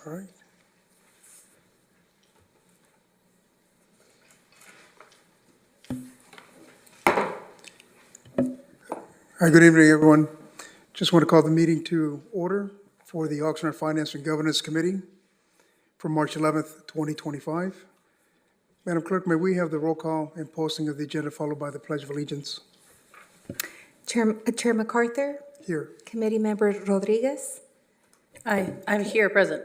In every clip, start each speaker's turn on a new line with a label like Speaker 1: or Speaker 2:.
Speaker 1: All right. Hi, good evening, everyone. Just want to call the meeting to order for the Oxnard Finance and Governance Committee for March 11th, 2025. Madam Clerk, may we have the roll call and posting of the agenda followed by the Pledge of Allegiance?
Speaker 2: Chair MacArthur,
Speaker 1: Here.
Speaker 2: Committee Member Rodriguez,
Speaker 3: Aye, I'm here, present.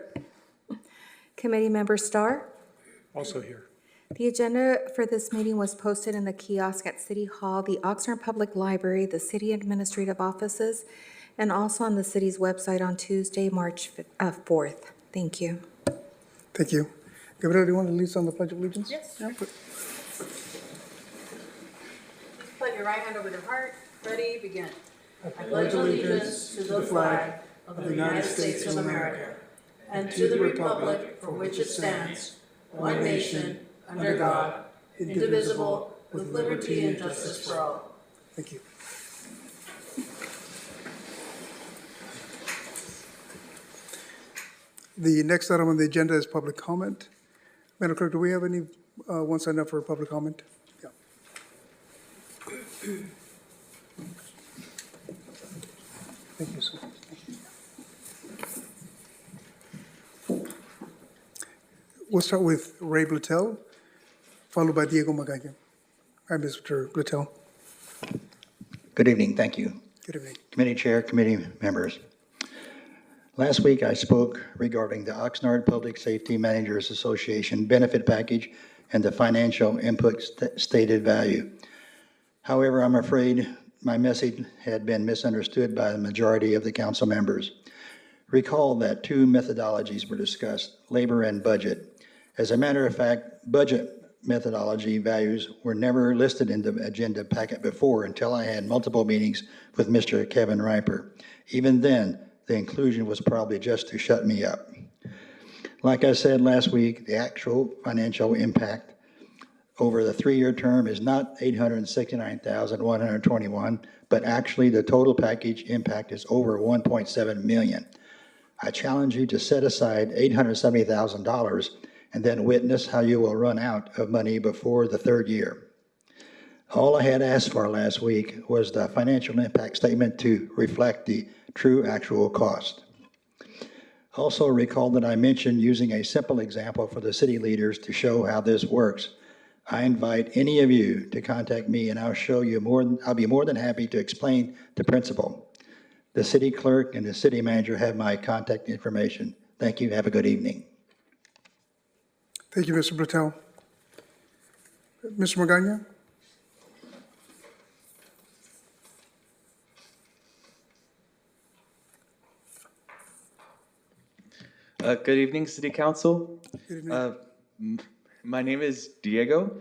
Speaker 2: Committee Member Starr.
Speaker 1: Also here.
Speaker 2: The agenda for this meeting was posted in the kiosk at City Hall, the Oxnard Public Library, the city administrative offices, and also on the city's website on Tuesday, March 4th. Thank you.
Speaker 1: Thank you. Gabriel, do you want to lead us on the Pledge of Allegiance?
Speaker 3: Yes. Put your right hand over your heart. Ready, begin. I pledge allegiance to the flag of the United States of America and to the republic for which it stands, one nation, under God, indivisible, with liberty and justice for all.
Speaker 1: Thank you. The next item on the agenda is public comment. Madam Clerk, do we have any one signed up for public comment? Yeah. Thank you, sir. We'll start with Ray Blutel, followed by Diego Magaña. Hi, Mr. Blutel.
Speaker 4: Good evening, thank you.
Speaker 1: Good evening.
Speaker 4: Committee Chair, committee members. Last week I spoke regarding the Oxnard Public Safety Managers Association benefit package and the financial input stated value. However, I'm afraid my message had been misunderstood by the majority of the council members. Recall that two methodologies were discussed, labor and budget. As a matter of fact, budget methodology values were never listed in the agenda packet before until I had multiple meetings with Mr. Kevin Riper. Even then, the inclusion was probably just to shut me up. Like I said last week, the actual financial impact over the 3-year term is not $869,121, but actually the total package impact is over $1.7 million. I challenge you to set aside $870,000 and then witness how you will run out of money before the 3rd year. All I had asked for last week was the financial impact statement to reflect the true actual cost. Also recall that I mentioned using a simple example for the city leaders to show how this works. I invite any of you to contact me and I'll be more than happy to explain the principle. The city clerk and the city manager have my contact information. Thank you. Have a good evening.
Speaker 1: Thank you, Mr. Blutel. Mr. Magaña?
Speaker 5: Good evening, City Council.
Speaker 1: Good evening.
Speaker 5: My name is Diego,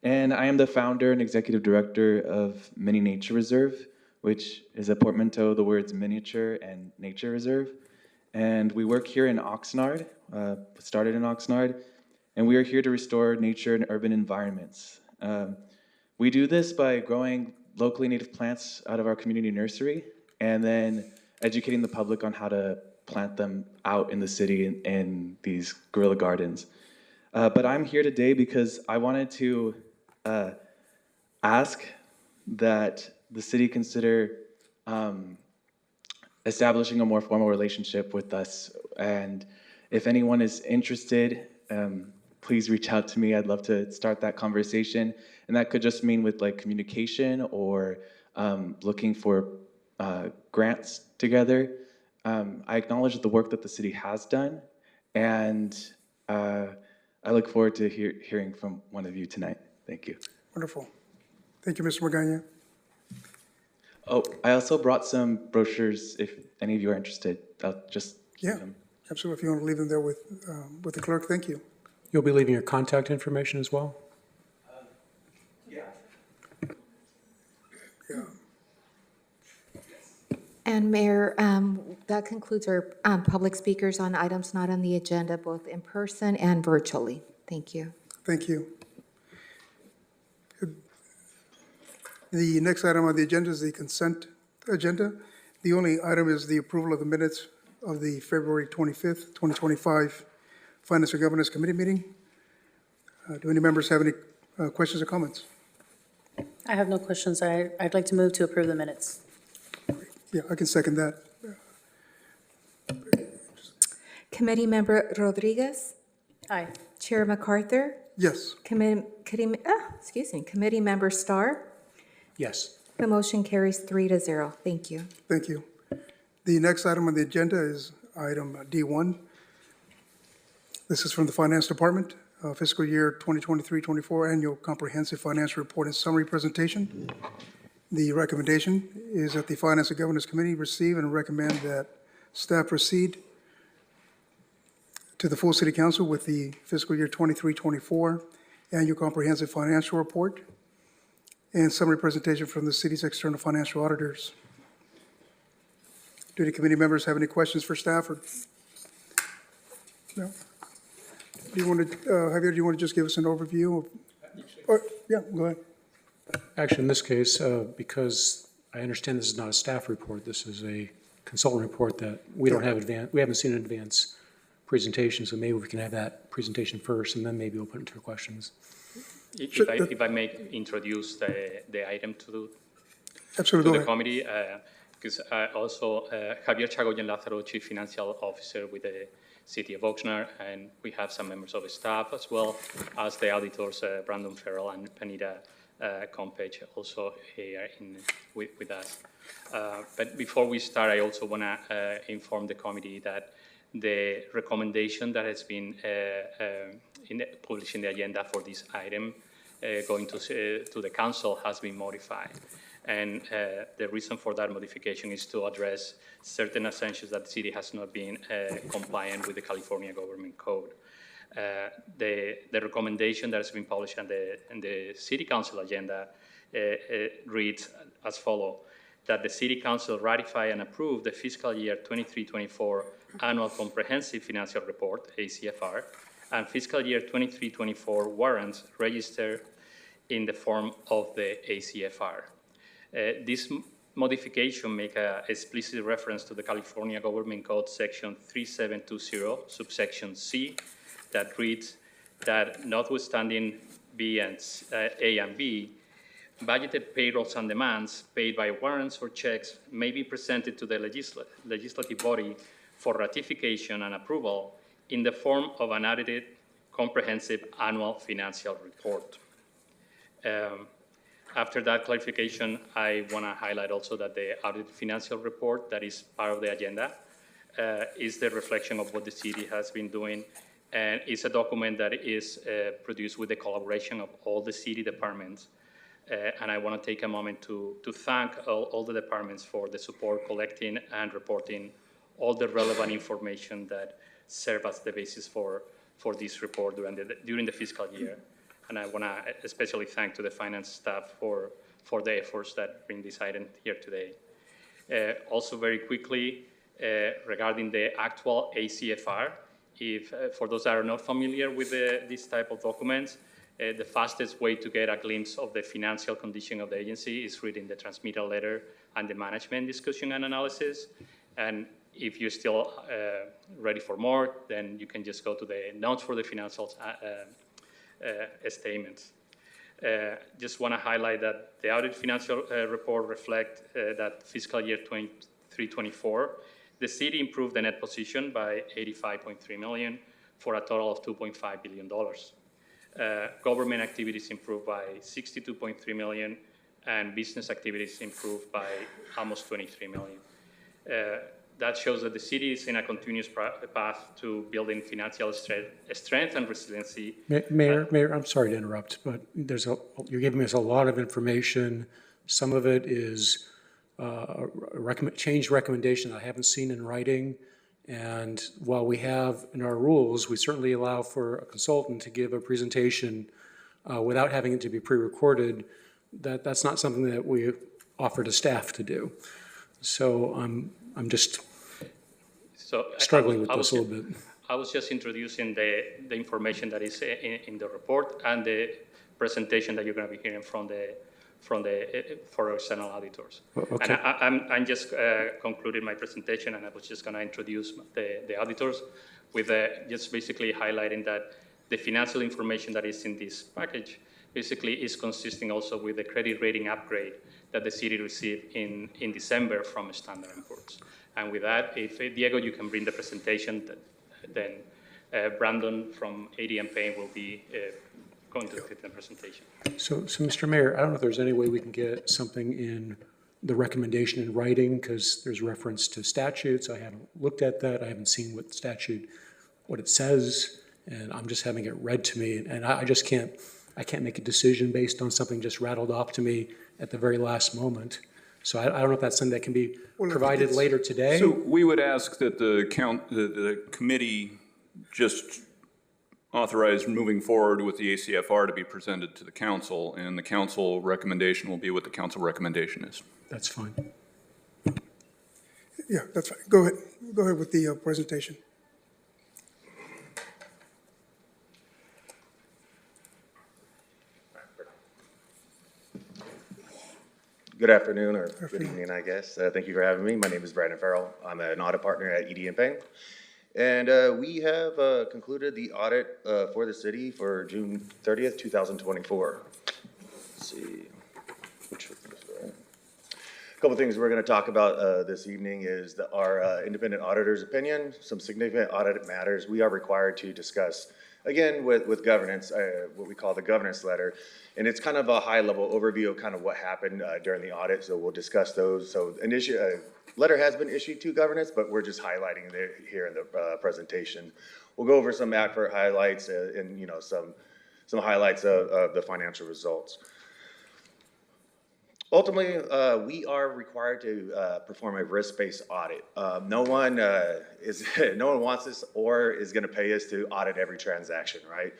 Speaker 5: and I am the founder and executive director of Mini Nature Reserve, which is a portmanteau of the words miniature and nature reserve. And we work here in Oxnard, started in Oxnard, and we are here to restore nature and urban environments. We do this by growing locally native plants out of our community nursery, and then educating the public on how to plant them out in the city in these guerrilla gardens. But I'm here today because I wanted to ask that the city consider establishing a more formal relationship with us. And if anyone is interested, please reach out to me. I'd love to start that conversation. And that could just mean with like communication or looking for grants together. I acknowledge the work that the city has done, and I look forward to hearing from one of you tonight. Thank you.
Speaker 1: Wonderful. Thank you, Mr. Magaña.
Speaker 5: Oh, I also brought some brochures if any of you are interested. I'll just
Speaker 1: Yeah,
Speaker 5: give them.
Speaker 1: absolutely. If you want to leave them there with the clerk, thank you.
Speaker 6: You'll be leaving your contact information as well?
Speaker 1: Yeah.
Speaker 2: And Mayor, that concludes our public speakers on items not on the agenda, both in person and virtually. Thank you.
Speaker 1: Thank you. The next item on the agenda is the consent agenda. The only item is the approval of the minutes of the February 25th, 2025 Finance and Governance Committee meeting. Do any members have any questions or comments?
Speaker 3: I have no questions. I'd like to move to approve the minutes.
Speaker 1: Yeah, I can second that.
Speaker 2: Committee Member Rodriguez,
Speaker 3: Aye.
Speaker 2: Chair MacArthur,
Speaker 1: Yes,
Speaker 2: Committee Member Starr.
Speaker 6: Yes.
Speaker 2: The motion carries 3-0. Thank you.
Speaker 1: thank you. The next item on the agenda is item D1. This is from the Finance Department, fiscal year 2023-24 Annual Comprehensive Financial Report and Summary Presentation. The recommendation is that the Finance and Governance Committee receive and recommend that staff proceed to the full City Council with the fiscal year 23-24 Annual Comprehensive Financial Report and summary presentation from the city's external financial auditors. Do any committee members have any questions for staff or? No? Do you want to, Javier, do you want to just give us an overview of? Yeah, go ahead.
Speaker 6: Actually, in this case, because I understand this is not a staff report, this is a consultant report that we don't have we haven't seen an advance presentation, so maybe we can have that presentation first and then maybe open it to questions.
Speaker 7: If I may introduce the item to
Speaker 1: Absolutely,
Speaker 7: the
Speaker 1: go ahead.
Speaker 7: committee, because also Javier Chagoyen Lázaro, Chief Financial Officer with the City of Oxnard, and we have some members of the staff as well as the auditors, Brandon Farrell and Panita Compage, also here with us. But before we start, I also want to inform the committee that the recommendation that has been published in the agenda for this item going to the council has been modified. And the reason for that modification is to address certain assumptions that the city has not been compliant with the California Government Code. The recommendation that has been published in the City Council agenda reads as follows: that the City Council ratify and approve the fiscal year 23-24 Annual Comprehensive Financial Report, ACFR, and fiscal year 23-24 warrants registered in the form of the ACFR. This modification makes an explicit reference to the California Government Code section 3720, subsection C, that reads that notwithstanding A and B, budgeted payrolls and demands paid by warrants or checks may be presented to the legislative body for ratification and approval in the form of an audited comprehensive annual financial report. After that clarification, I want to highlight also that the audited financial report that is part of the agenda is the reflection of what the city has been doing, and it's a document that is produced with the collaboration of all the city departments. And I want to take a moment to thank all the departments for the support collecting and reporting all the relevant information that serve as the basis for this report during the fiscal year. And I want to especially thank to the finance staff for the efforts that bring this item here today. Also very quickly, regarding the actual ACFR, for those that are not familiar with this type of documents, the fastest way to get a glimpse of the financial condition of the agency is reading the transmittal letter and the management discussion and analysis. And if you're still ready for more, then you can just go to the notes for the financial statements. Just want to highlight that the audit financial report reflects that fiscal year 23-24, the city improved the net position by $85.3 million for a total of $2.5 billion. Government activities improved by $62.3 million, and business activities improved by almost $23 million. That shows that the city is in a continuous path to building financial strength and resiliency.
Speaker 6: Mayor, I'm sorry to interrupt, but you're giving us a lot of information. Some of it is changed recommendation I haven't seen in writing. And while we have in our rules, we certainly allow for a consultant to give a presentation without having it to be pre-recorded. That's not something that we offer to staff to do. So I'm just struggling with this a little bit.
Speaker 7: I was just introducing the information that is in the report and the presentation that you're going to be hearing from for external auditors.
Speaker 6: Okay.
Speaker 7: And I'm just concluding my presentation, and I was just going to introduce the auditors with just basically highlighting that the financial information that is in this package basically is consisting also with the credit rating upgrade that the city received in December from Standard & Poor's. And with that, if Diego, you can bring the presentation, then Brandon from ADM Payne will be going to take the presentation.
Speaker 6: So, Mr. Mayor, I don't know if there's any way we can get something in the recommendation in writing, because there's reference to statutes. I haven't looked at that. I haven't seen what statute, what it says, and I'm just having it read to me, and I just can't make a decision based on something just rattled off to me at the very last moment. So I don't know if that's something that can be provided later today.
Speaker 8: So we would ask that the committee just authorize moving forward with the ACFR to be presented to the council, and the council recommendation will be what the council recommendation is.
Speaker 6: That's fine.
Speaker 1: Yeah, that's fine. Go ahead. Go ahead with the presentation.
Speaker 9: Good afternoon, or good evening, I guess. Thank you for having me. My name is Brandon Farrell. I'm an audit partner at ED & Payne. And we have concluded the audit for the city for June 30th, 2024. Let's see. A couple things we're going to talk about this evening is our independent auditor's opinion, some significant audit matters we are required to discuss, again, with governance, what we call the governance letter. And it's kind of a high-level overview of kind of what happened during the audit, so we'll discuss those. So an letter has been issued to governance, but we're just highlighting it here in the presentation. We'll go over some accurate highlights and some highlights of the financial results. Ultimately, we are required to perform a risk-based audit. No one wants this or is going to pay us to audit every transaction, right?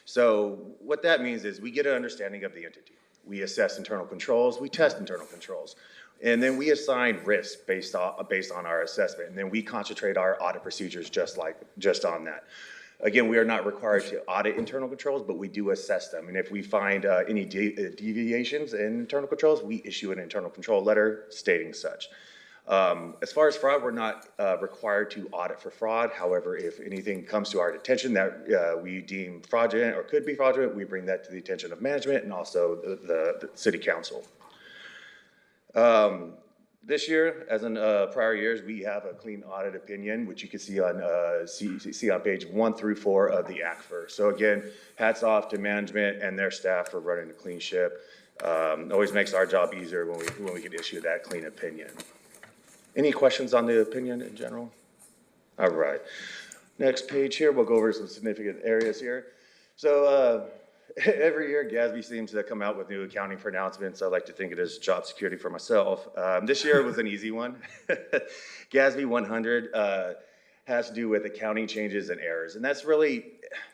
Speaker 9: So what that means is we get an understanding of the entity. We assess internal controls, we test internal controls, and then we assign risk based on our assessment, and then we concentrate our audit procedures just on that. Again, we are not required to audit internal controls, but we do assess them. And if we find any deviations in internal controls, we issue an internal control letter stating such. As far as fraud, we're not required to audit for fraud. However, if anything comes to our attention that we deem fraudulent or could be fraudulent, we bring that to the attention of management and also the city council. This year, as in prior years, we have a clean audit opinion, which you can see on page 1 through 4 of the ACFR. So again, hats off to management and their staff for running a clean ship. Always makes our job easier when we can issue that clean opinion. Any questions on the opinion in general? All right. Next page here, we'll go over some significant areas here. So every year, GASB seems to come out with new accounting pronouncements. I like to think it is job security for myself. This year was an easy one. GASB 100 has to do with accounting changes and errors. And that's really,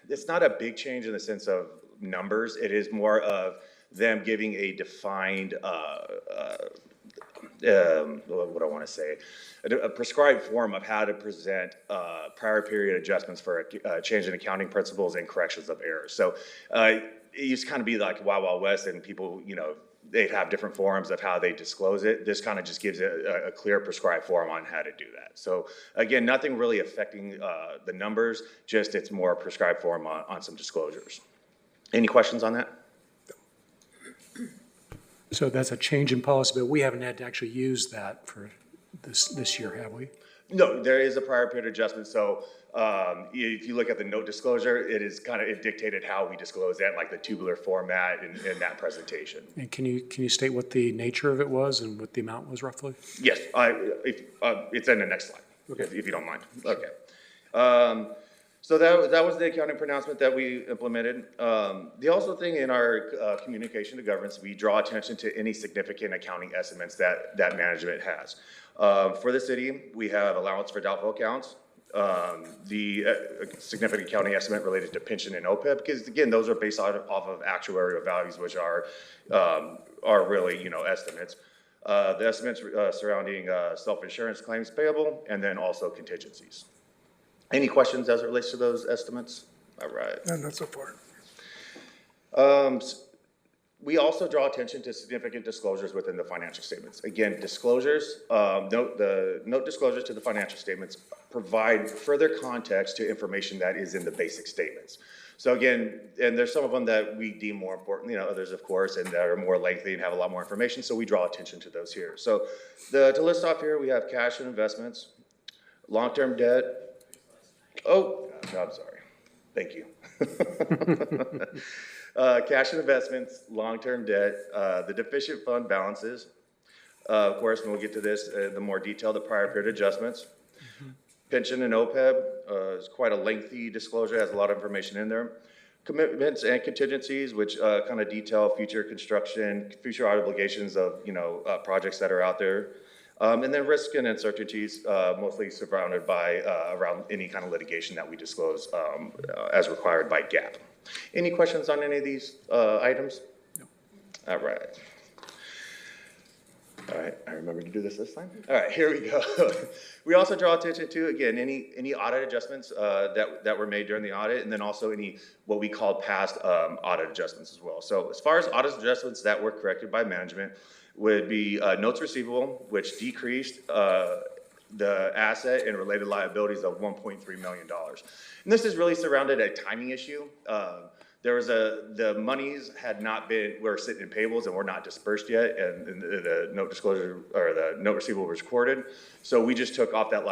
Speaker 9: it's not a big change in the sense of numbers. It is more of them giving a defined, what do I want to say, a prescribed form of how to present prior period adjustments for a change in accounting principles and corrections of errors. So it used to kind of be like Wild Wild West, and people, they'd have different forms of how they disclose it. This kind of just gives it a clear prescribed form on how to do that. So again, nothing really affecting the numbers, just it's more prescribed form on some disclosures. Any questions on that?
Speaker 6: So that's a change in policy, but we haven't had to actually use that for this year, have we?
Speaker 9: No, there is a prior period adjustment. So if you look at the note disclosure, it dictated how we disclose that, like the tubular format in that presentation.
Speaker 6: And can you state what the nature of it was and what the amount was roughly?
Speaker 9: Yes, it's in the next slide, okay, if you don't mind. Okay. So that was the accounting pronouncement that we implemented. The also thing in our communication to governments, we draw attention to any significant accounting estimates that management has. For the city, we have allowance for doubtful accounts, the significant accounting estimate related to pension and OPEB, because again, those are based off of actuarial values, which are really estimates. The estimates surrounding self-insurance claims payable, and then also contingencies. Any questions as it relates to those estimates? All right.
Speaker 1: No, not so far.
Speaker 9: We also draw attention to significant disclosures within the financial statements. Again, disclosures, note disclosures to the financial statements provide further context to information that is in the basic statements. So again, and there's some of them that we deem more important, others of course, and that are more lengthy and have a lot more information, so we draw attention to those here. So to list off here, we have cash and investments, long-term debt. Oh, no, I'm sorry. Thank you. Cash and investments, long-term debt, the deficient fund balances. Of course, and we'll get to this, the more detailed, the prior period adjustments. Pension and OPEB is quite a lengthy disclosure, has a lot of information in there. Commitments and contingencies, which kind of detail future construction, future obligations of projects that are out there. And then risk and uncertainties, mostly surrounded by around any kind of litigation that we disclose as required by GAAP. Any questions on any of these items? No. All right. All right, I remember to do this time. All right, here we go. We also draw attention to, again, any audit adjustments that were made during the audit, and then also any what we call past audit adjustments as well. So as far as audit adjustments that were corrected by management would be notes receivable, which decreased the asset and related liabilities of $1.3 million. And this is really surrounded a timing issue. The monies were sitting in payables and were not dispersed yet, and the note disclosure or the note receivable was recorded. So we just took off that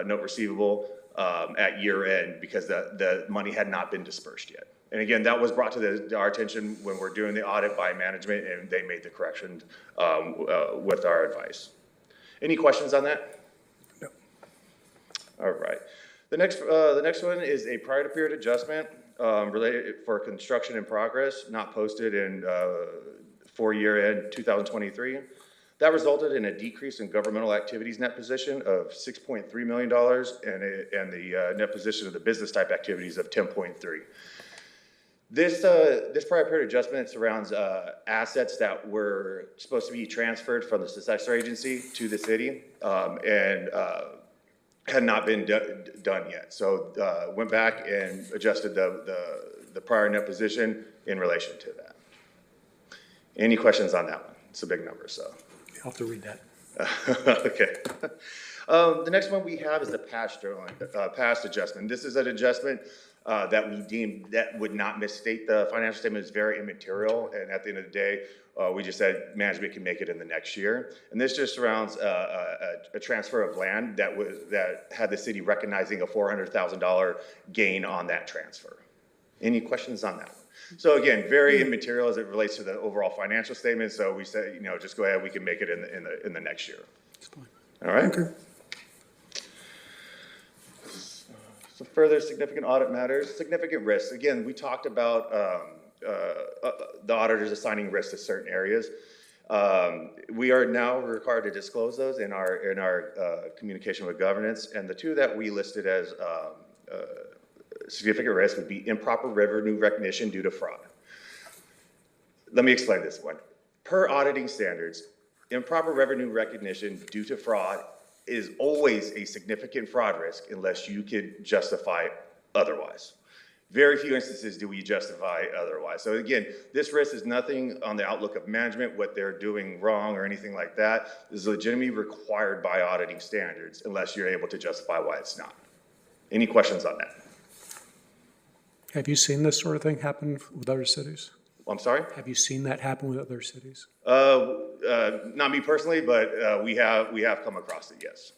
Speaker 9: note receivable at year end because the money had not been dispersed yet. And again, that was brought to our attention when we're doing the audit by management, and they made the correction with our advice. Any questions on that?
Speaker 1: No.
Speaker 9: All right. The next one is a prior period adjustment related for construction in progress, not posted in for year end 2023. That resulted in a decrease in governmental activities net position of $6.3 million and the net position of the business type activities of 10.3. This prior period adjustment surrounds assets that were supposed to be transferred from the successor agency to the city and had not been done yet. So went back and adjusted the prior net position in relation to that. Any questions on that one? It's a big number, so.
Speaker 6: I'll have to read that.
Speaker 9: Okay. The next one we have is the past adjustment. This is an adjustment that we deemed that would not misstate the financial statement. Is very immaterial, and at the end of the day, we just said management can make it in the next year. And this just surrounds a transfer of land that had the city recognizing a $400,000 gain on that transfer. Any questions on that one? So again, very immaterial as it relates to the overall financial statement. So we said, just go ahead. We can make it in the next year. All right.
Speaker 1: Okay.
Speaker 9: Some further significant audit matters, significant risks. Again, we talked about the auditors assigning risks to certain areas. We are now required to disclose those in our communication with governance. And the two that we listed as significant risk would be improper revenue recognition due to fraud. Let me explain this one. Per auditing standards, improper revenue recognition due to fraud is always a significant fraud risk unless you could justify otherwise. Very few instances do we justify otherwise. So again, this risk is nothing on the outlook of management, what they're doing wrong or anything like that. This is legitimately required by auditing standards unless you're able to justify why it's not. Any questions on that?
Speaker 6: Have you seen this sort of thing happen with other cities?
Speaker 9: I'm sorry?
Speaker 6: Have you seen that happen with other cities?
Speaker 9: Not me personally, but we have come across it, yes.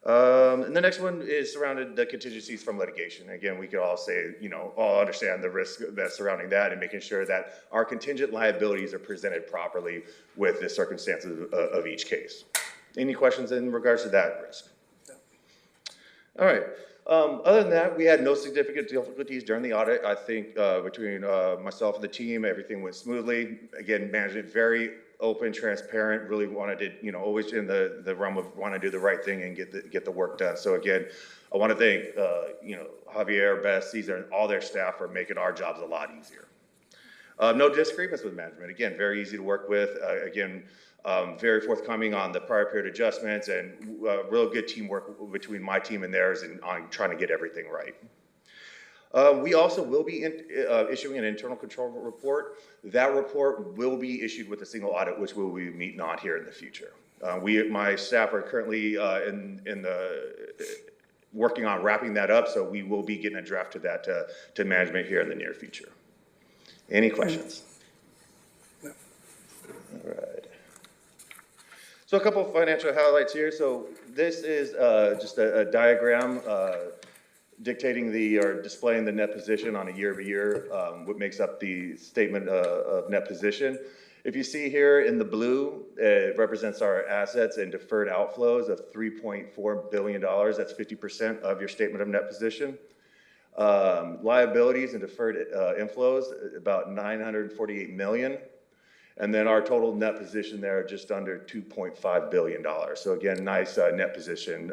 Speaker 9: And the next one is surrounded the contingencies from litigation. Again, we could all say, all understand the risk that's surrounding that and making sure that our contingent liabilities are presented properly with the circumstances of each case. Any questions in regards to that risk? No. All right. Other than that, we had no significant difficulties during the audit. I think between myself and the team, everything went smoothly. Again, management very open, transparent, really wanted to, always in the realm of want to do the right thing and get the work done. So again, I want to thank, Javier, Beth, Cesar, and all their staff for making our jobs a lot easier. No disagreements with management. Again, very easy to work with. Very forthcoming on the prior period adjustments and real good teamwork between my team and theirs and on trying to get everything right. We also will be issuing an internal control report. That report will be issued with a single audit, which we'll be meeting on here in the future. My staff are currently working on wrapping that up, so we will be getting a draft of that to management here in the near future. Any questions? All right. So a couple of financial highlights here. So this is just a diagram dictating or displaying the net position on a year-over-year, what makes up the statement of net position. If you see here in the blue, it represents our assets and deferred outflows of $3.4 billion. That's 50% of your statement of net position. Liabilities and deferred inflows, about $948 million. And then our total net position there, just under $2.5 billion. So again, nice net position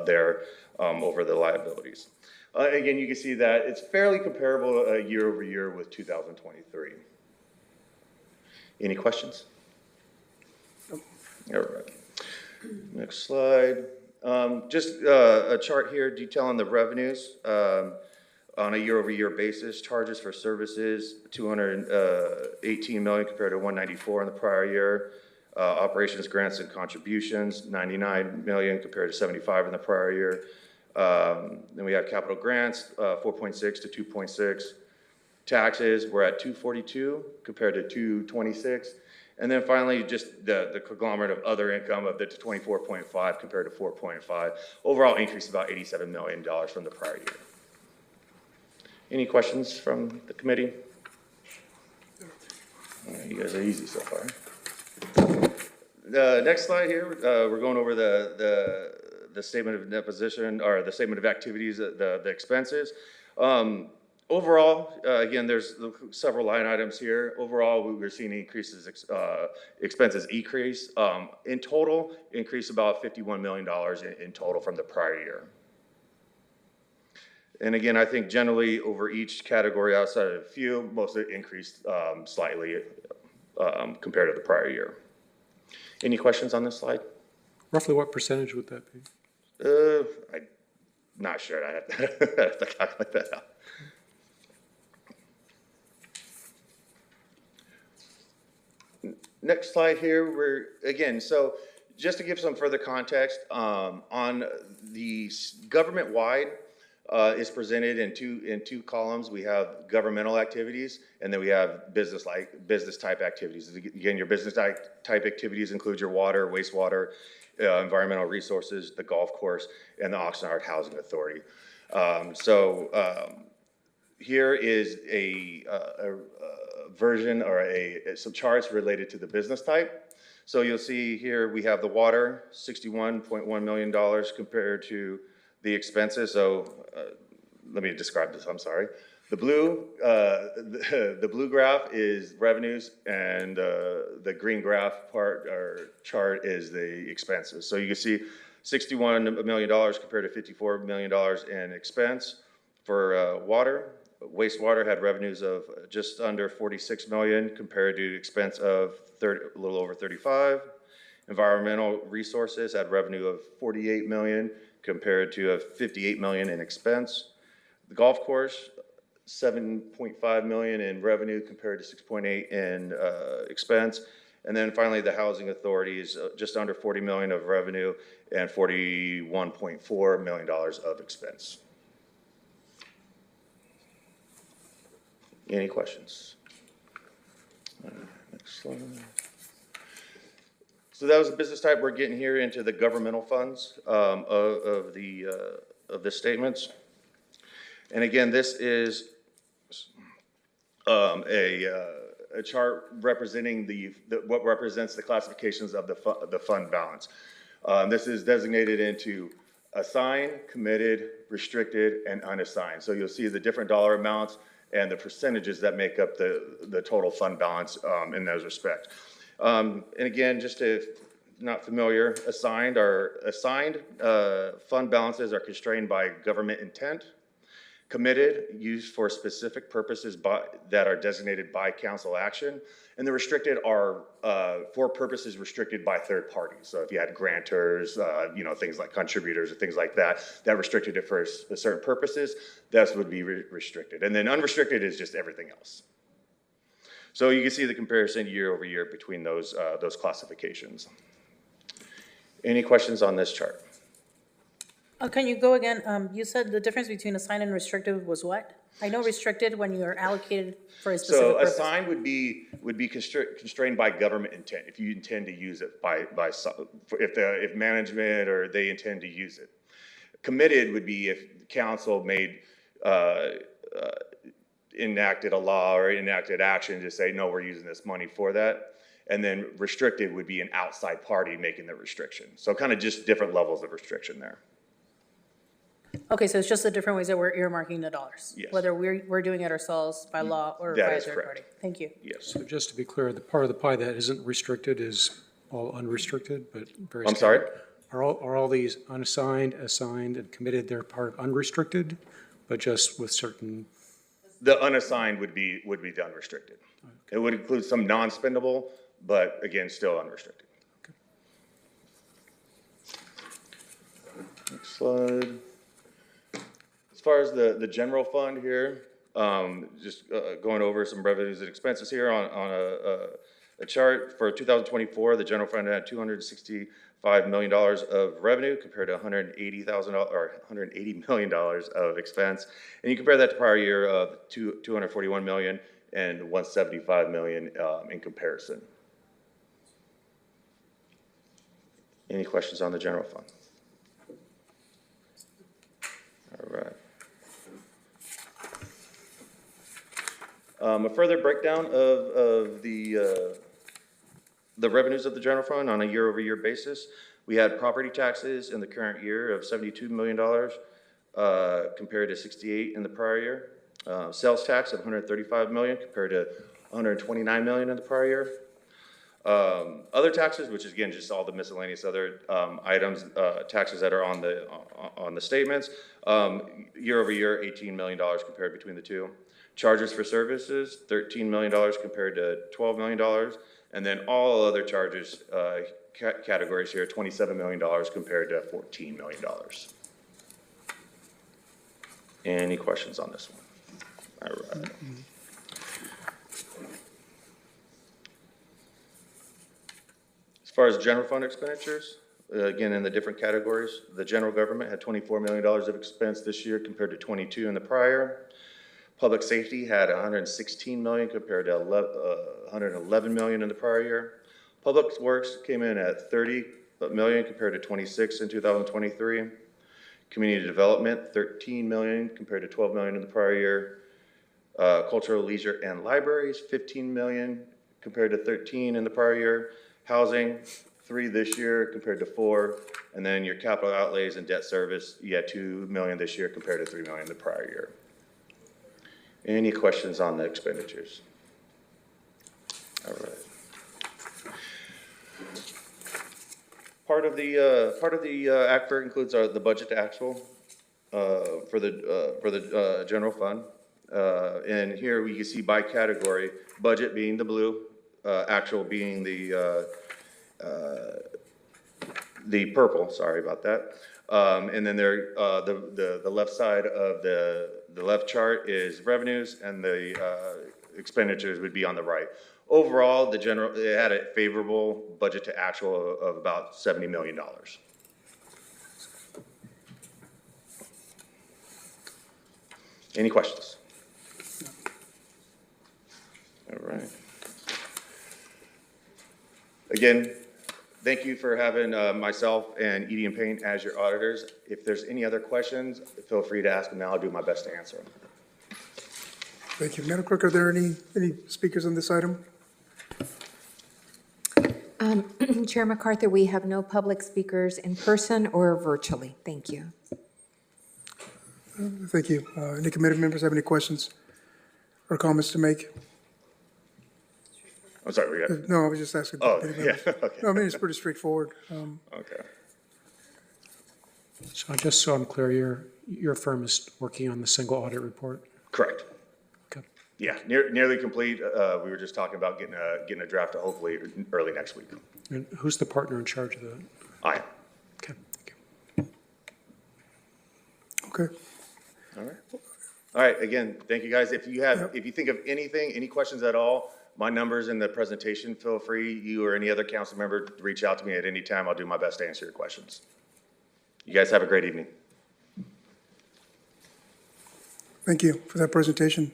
Speaker 9: there over the liabilities. Again, you can see that it's fairly comparable year over year with 2023. Any questions? All right. Next slide. Just a chart here detailing the revenues on a year-over-year basis. Charges for services, $218 million compared to $194 in the prior year. Operations, grants, and contributions, $99 million compared to $75 in the prior year. Then we have capital grants, 4.6 to 2.6. Taxes, we're at 242 compared to 226. And then finally, just the conglomerate of other income of the 24.5 compared to 4.5. Overall increase about $87 million from the prior year. Any questions from the committee? All right, you guys are easy so far. The next slide here, we're going over the statement of net position, or the statement of activities, the expenses. Overall, again, there's several line items here. Overall, we're seeing increases, expenses increase. In total, increase about $51 million in total from the prior year. And again, I think generally over each category outside of a few, most of it increased slightly compared to the prior year. Any questions on this slide?
Speaker 6: Roughly what percentage would that be?
Speaker 9: I'm not sure. I have to calculate that out. Next slide here, so just to give some further context, on the government-wide is presented in two columns. We have governmental activities, and then we have business type activities. Again, your business type activities include your water, wastewater, environmental resources, the golf course, and the Oxnard Housing Authority. Here is a version or some charts related to the business type. So you'll see here we have the water, $61.1 million compared to the expenses. So let me describe this, I'm sorry. The blue graph is revenues, and the green graph part or chart is the expenses. So you can see $61 million compared to $54 million in expense for water. Wastewater had revenues of just under $46 million compared to expense of a little over $35. Environmental resources had revenue of $48 million compared to $58 million in expense. The golf course, $7.5 million in revenue compared to $6.8 in expense. And then finally, the housing authority is just under $40 million of revenue and $41.4 million of expense. Any questions? Next slide. So that was the business type. We're getting here into the governmental funds of the statements. And again, this is a chart representing what represents the classifications of the fund balance. This is designated into assigned, committed, restricted, and unassigned. So you'll see the different dollar amounts and the percentages that make up the total fund balance in those respects. And again, just if not familiar, assigned fund balances are constrained by government intent. Committed, used for specific purposes that are designated by council action. And the restricted are for purposes restricted by third parties. So if you had grantors, things like contributors or things like that, that restricted it for certain purposes, that would be restricted. And then unrestricted is just everything else. So you can see the comparison year over year between those classifications. Any questions on this chart?
Speaker 3: Can you go again? You said the difference between assigned and restricted was what? I know restricted when you're allocated for a specific
Speaker 9: So
Speaker 3: purpose.
Speaker 9: assigned would be constrained by government intent, if you intend to use it if management or they intend to use it. Committed would be if council made, enacted a law or enacted action to say, no, we're using this money for that. And then restricted would be an outside party making the restriction. So kind of just different levels of restriction there.
Speaker 3: Okay, so it's just the different ways that we're earmarking the dollars?
Speaker 9: Yes.
Speaker 3: Whether we're doing it ourselves by law or
Speaker 9: That
Speaker 3: by a
Speaker 9: is
Speaker 3: third party?
Speaker 9: correct.
Speaker 3: Thank you.
Speaker 9: Yes.
Speaker 6: So just to be clear, the part of the pie that isn't restricted is all unrestricted, but very.
Speaker 9: I'm sorry?
Speaker 6: Are all these unassigned, assigned, and committed, they're part of unrestricted, but just with certain?
Speaker 9: The unassigned would be the unrestricted. It would include some non-spendable, but again, still unrestricted. Next slide. As far as the general fund here, just going over some revenues and expenses here on a chart. For 2024, the general fund had $265 million of revenue compared to $180 million of expense. And you compare that to prior year of $241 million and $175 million in comparison. Any questions on the general fund? All right. A further breakdown of the revenues of the general fund on a year-over-year basis. We had property taxes in the current year of $72 million compared to 68 in the prior year. Sales tax of $135 million compared to $129 million in the prior year. Other taxes, which is again just all the miscellaneous other items, taxes that are on the statements, year over year, $18 million compared between the two. Charges for services, $13 million compared to $12 million, and then all other charges categories here, $27 million compared to $14 million. Any questions on this one? All right. As far as general fund expenditures, again, in the different categories, the general government had $24 million of expense this year compared to 22 in the prior. Public safety had $116 million compared to $111 million in the prior year. Public works came in at $30 million compared to 26 in 2023. Community development, $13 million compared to $12 million in the prior year. Cultural, leisure, and libraries, $15 million compared to 13 in the prior year. Housing, 3 this year compared to 4. And then your capital outlays and debt service, you had $2 million this year compared to $3 million the prior year. Any questions on the expenditures? All right. Part of the ACFR includes the budget to actual for the general fund. And here we can see by category, budget being the blue, actual being the purple. Sorry about that. And then there, the left side of the left chart is revenues, and the expenditures would be on the right. Overall, it had a favorable budget to actual of about $70 million. Any questions? All right. Again, thank you for having myself and Edie and Payne as your auditors. If there's any other questions, feel free to ask them now. I'll do my best to answer them.
Speaker 1: Thank you. Madam Clerk, are there any speakers on this item?
Speaker 2: Chair MacArthur, we have no public speakers in person or virtually. Thank you.
Speaker 1: Thank you. Any committee members have any questions or comments to make?
Speaker 9: I'm sorry, we got.
Speaker 1: No, I was just asking.
Speaker 9: Oh,
Speaker 1: committee
Speaker 9: yeah,
Speaker 1: members.
Speaker 9: okay.
Speaker 1: No, I mean, it's pretty straightforward.
Speaker 9: Okay.
Speaker 6: So just so I'm clear, your firm is working on the single audit report?
Speaker 9: Correct.
Speaker 6: Okay.
Speaker 9: Yeah, nearly complete. We were just talking about getting a draft hopefully early next week.
Speaker 6: And who's the partner in charge of that?
Speaker 9: I am.
Speaker 6: Okay, thank you.
Speaker 1: Okay.
Speaker 9: All right. All right, again, thank you guys. If you think of anything, any questions at all, my number's in the presentation. Feel free, you or any other council member, to reach out to me at any time. I'll do my best to answer your questions. You guys have a great evening.
Speaker 1: Thank you for that presentation.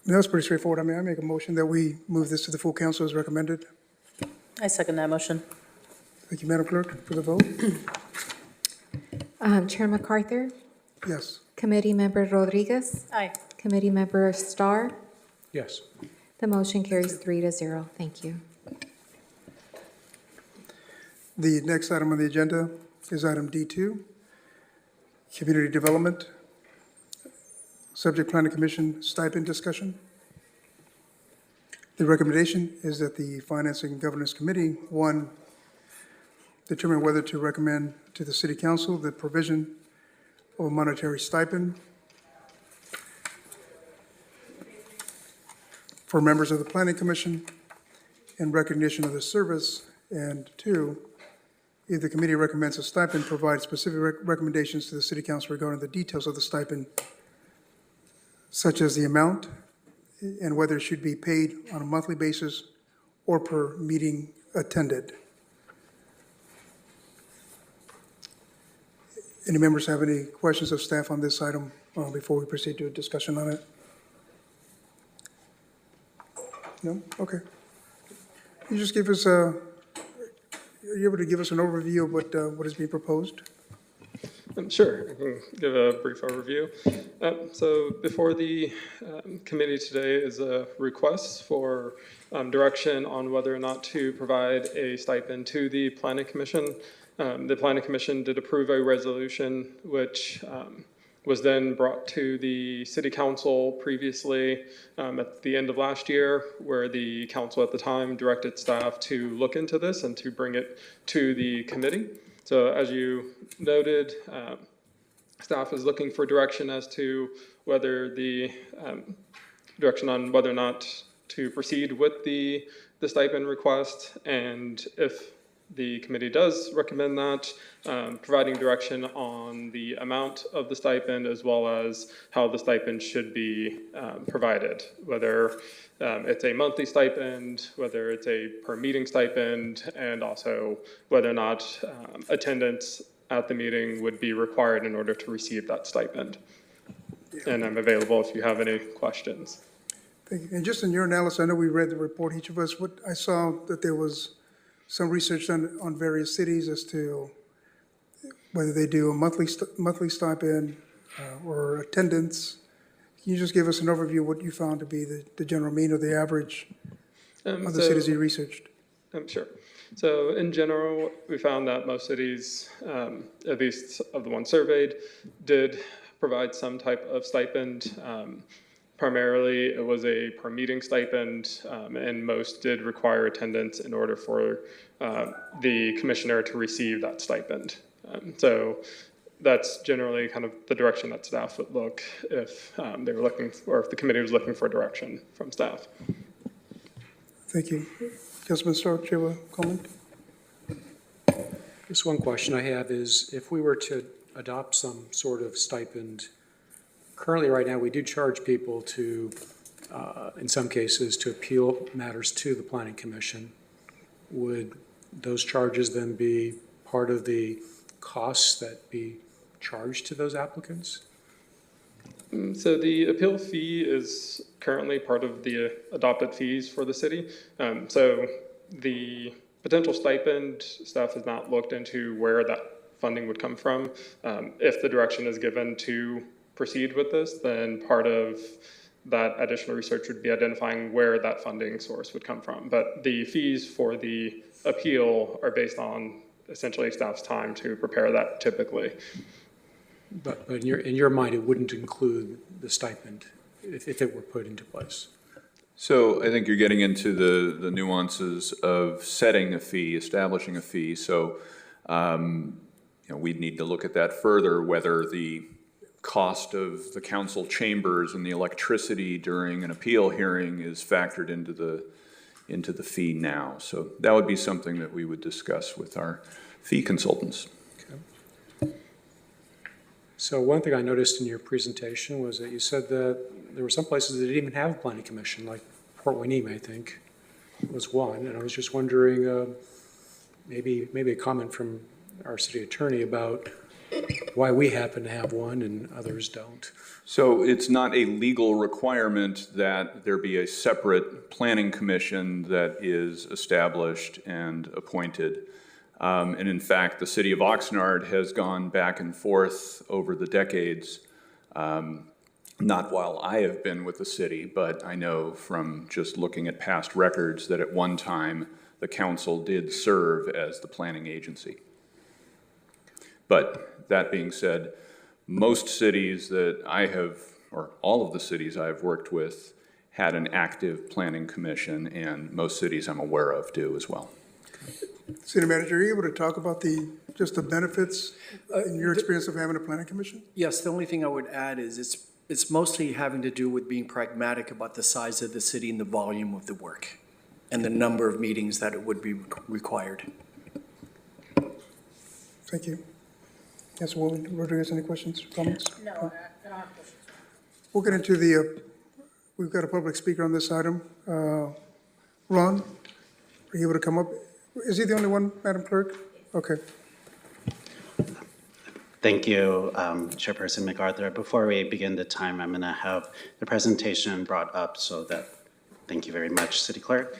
Speaker 1: That was pretty straightforward. I mean, I make a motion that we move this to the full council as recommended.
Speaker 3: I second that motion.
Speaker 1: Thank you, Madam Clerk, for the vote.
Speaker 2: Chair MacArthur,
Speaker 1: Yes.
Speaker 2: Committee Member Rodriguez,
Speaker 3: Aye.
Speaker 2: Committee Member Starr.
Speaker 6: Yes.
Speaker 2: The motion carries 3-0. Thank you.
Speaker 1: The next item on the agenda is item D2, Community Development, Subject Planning Commission stipend discussion. The recommendation is that the Finance and Governance Committee, one, determine whether to recommend to the City Council the provision of a monetary stipend for members of the Planning Commission in recognition of the service, and two, if the committee recommends a stipend, provide specific recommendations to the City Council regarding the details of the stipend, such as the amount and whether it should be paid on a monthly basis or per meeting attended. Any members have any questions of staff on this item before we proceed to a discussion on it? No? Okay. You just give us are you able to give us an overview of what is being proposed?
Speaker 10: Sure, I can give a brief overview. So before the committee today is a request for direction on whether or not to provide a stipend to the Planning Commission. The Planning Commission did approve a resolution which was then brought to the City Council previously at the end of last year, where the council at the time directed staff to look into this and to bring it to the committee. So as you noted, staff is looking for direction as to whether the direction on whether or not to proceed with the stipend request, and if the committee does recommend that, providing direction on the amount of the stipend as well as how the stipend should be provided, whether it's a monthly stipend, whether it's a per meeting stipend, and also whether or not attendance at the meeting would be required in order to receive that stipend. And I'm available if you have any questions.
Speaker 1: Thank you. And just in your analysis, I know we read the report, each of us, I saw that there was some research done on various cities as to whether they do a monthly stipend or attendance. Can you just give us an overview of what you found to be the general mean or the average of the cities you researched?
Speaker 10: Sure. So in general, we found that most cities, at least of the ones surveyed, did provide some type of stipend. Primarily, it was a per meeting stipend, and most did require attendance in order for the commissioner to receive that stipend. So that's generally kind of the direction that staff would look if they were looking, or if the committee was looking for direction from staff.
Speaker 1: Thank you. Councilman Stark, do you have a comment?
Speaker 6: Just one question I have is, if we were to adopt some sort of stipend, currently right now we do charge people to, in some cases, to appeal matters to the Planning Commission. Would those charges then be part of the costs that be charged to those applicants?
Speaker 10: So the appeal fee is currently part of the adopted fees for the city. So the potential stipend, staff has not looked into where that funding would come from. If the direction is given to proceed with this, then part of that additional research would be identifying where that funding source would come from. But the fees for the appeal are based on essentially staff's time to prepare that typically.
Speaker 6: But in your mind, it wouldn't include the stipend if it were put into place?
Speaker 8: So I think you're getting into the nuances of setting a fee, establishing a fee. So, we'd need to look at that further, whether the cost of the council chambers and the electricity during an appeal hearing is factored into the fee now. So that would be something that we would discuss with our fee consultants.
Speaker 6: So one thing I noticed in your presentation was that you said that there were some places that didn't even have a planning commission, like Port Hueneme, I think, was one. And I was just wondering, maybe a comment from our city attorney about why we happen to have one and others don't.
Speaker 8: So it's not a legal requirement that there be a separate planning commission that is established and appointed. And in fact, the city of Oxnard has gone back and forth over the decades, not while I have been with the city, but I know from just looking at past records that at one time the council did serve as the planning agency. But that being said, most cities that I have, or all of the cities I've worked with, had an active planning commission, and most cities I'm aware of do as well.
Speaker 1: City Manager, are you able to talk about just the benefits in your experience of having a planning commission?
Speaker 11: Yes, the only thing I would add is it's mostly having to do with being pragmatic about the size of the city and the volume of the work and the number of meetings that it would be required.
Speaker 1: Thank you. Councilwoman Rodriguez, any questions, comments?
Speaker 3: No, I don't have questions.
Speaker 1: We'll get into we've got a public speaker on this item. Ron, are you able to come up? Is he the only one, Madam Clerk? Okay.
Speaker 12: Thank you, Chairperson MacArthur. Before we begin the time, I'm going to have the presentation brought up so that, thank you very much, City Clerk.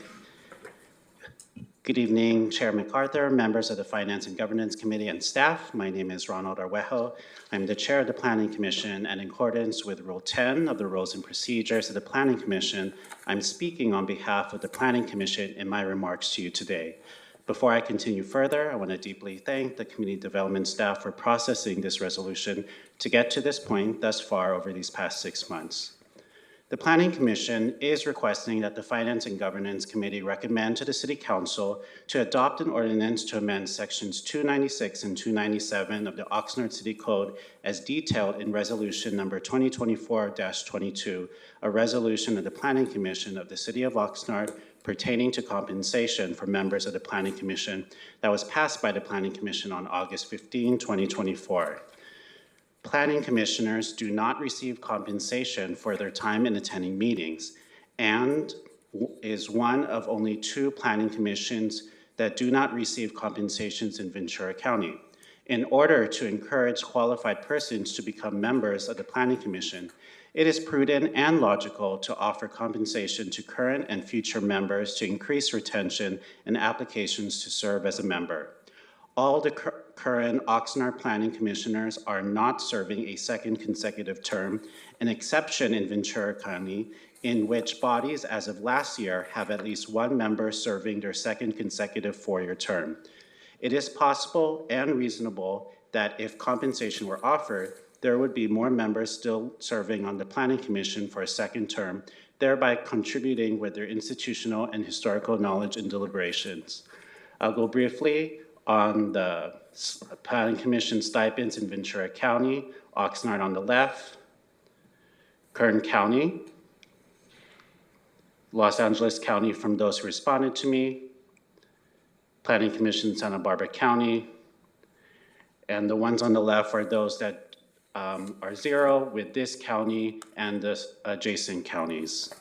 Speaker 12: Good evening, Chair MacArthur, members of the Finance and Governance Committee and staff. My name is Ronald Arwejo. I'm the Chair of the Planning Commission, and in accordance with Rule 10 of the Rules and Procedures of the Planning Commission, I'm speaking on behalf of the Planning Commission in my remarks to you today. Before I continue further, I want to deeply thank the community development staff for processing this resolution to get to this point thus far over these past 6 months. The Planning Commission is requesting that the Finance and Governance Committee recommend to the City Council to adopt an ordinance to amend Sections 296 and 297 of the Oxnard City Code as detailed in Resolution Number 2024-22, a resolution of the Planning Commission of the City of Oxnard pertaining to compensation for members of the Planning Commission that was passed by the Planning Commission on August 15, 2024. Planning commissioners do not receive compensation for their time in attending meetings and is one of only 2 planning commissions that do not receive compensations in Ventura County. In order to encourage qualified persons to become members of the Planning Commission, it is prudent and logical to offer compensation to current and future members to increase retention and applications to serve as a member. All the current Oxnard Planning Commissioners are not serving a second consecutive term, an exception in Ventura County, in which bodies as of last year have at least 1 member serving their second consecutive 4-year term. It is possible and reasonable that if compensation were offered, there would be more members still serving on the Planning Commission for a second term, thereby contributing with their institutional and historical knowledge and deliberations. I'll go briefly on the Planning Commission stipends in Ventura County, Oxnard on the left, Kern County, Los Angeles County from those who responded to me, Planning Commission Santa Barbara County, and the ones on the left are those that are 0 with this county and the adjacent counties.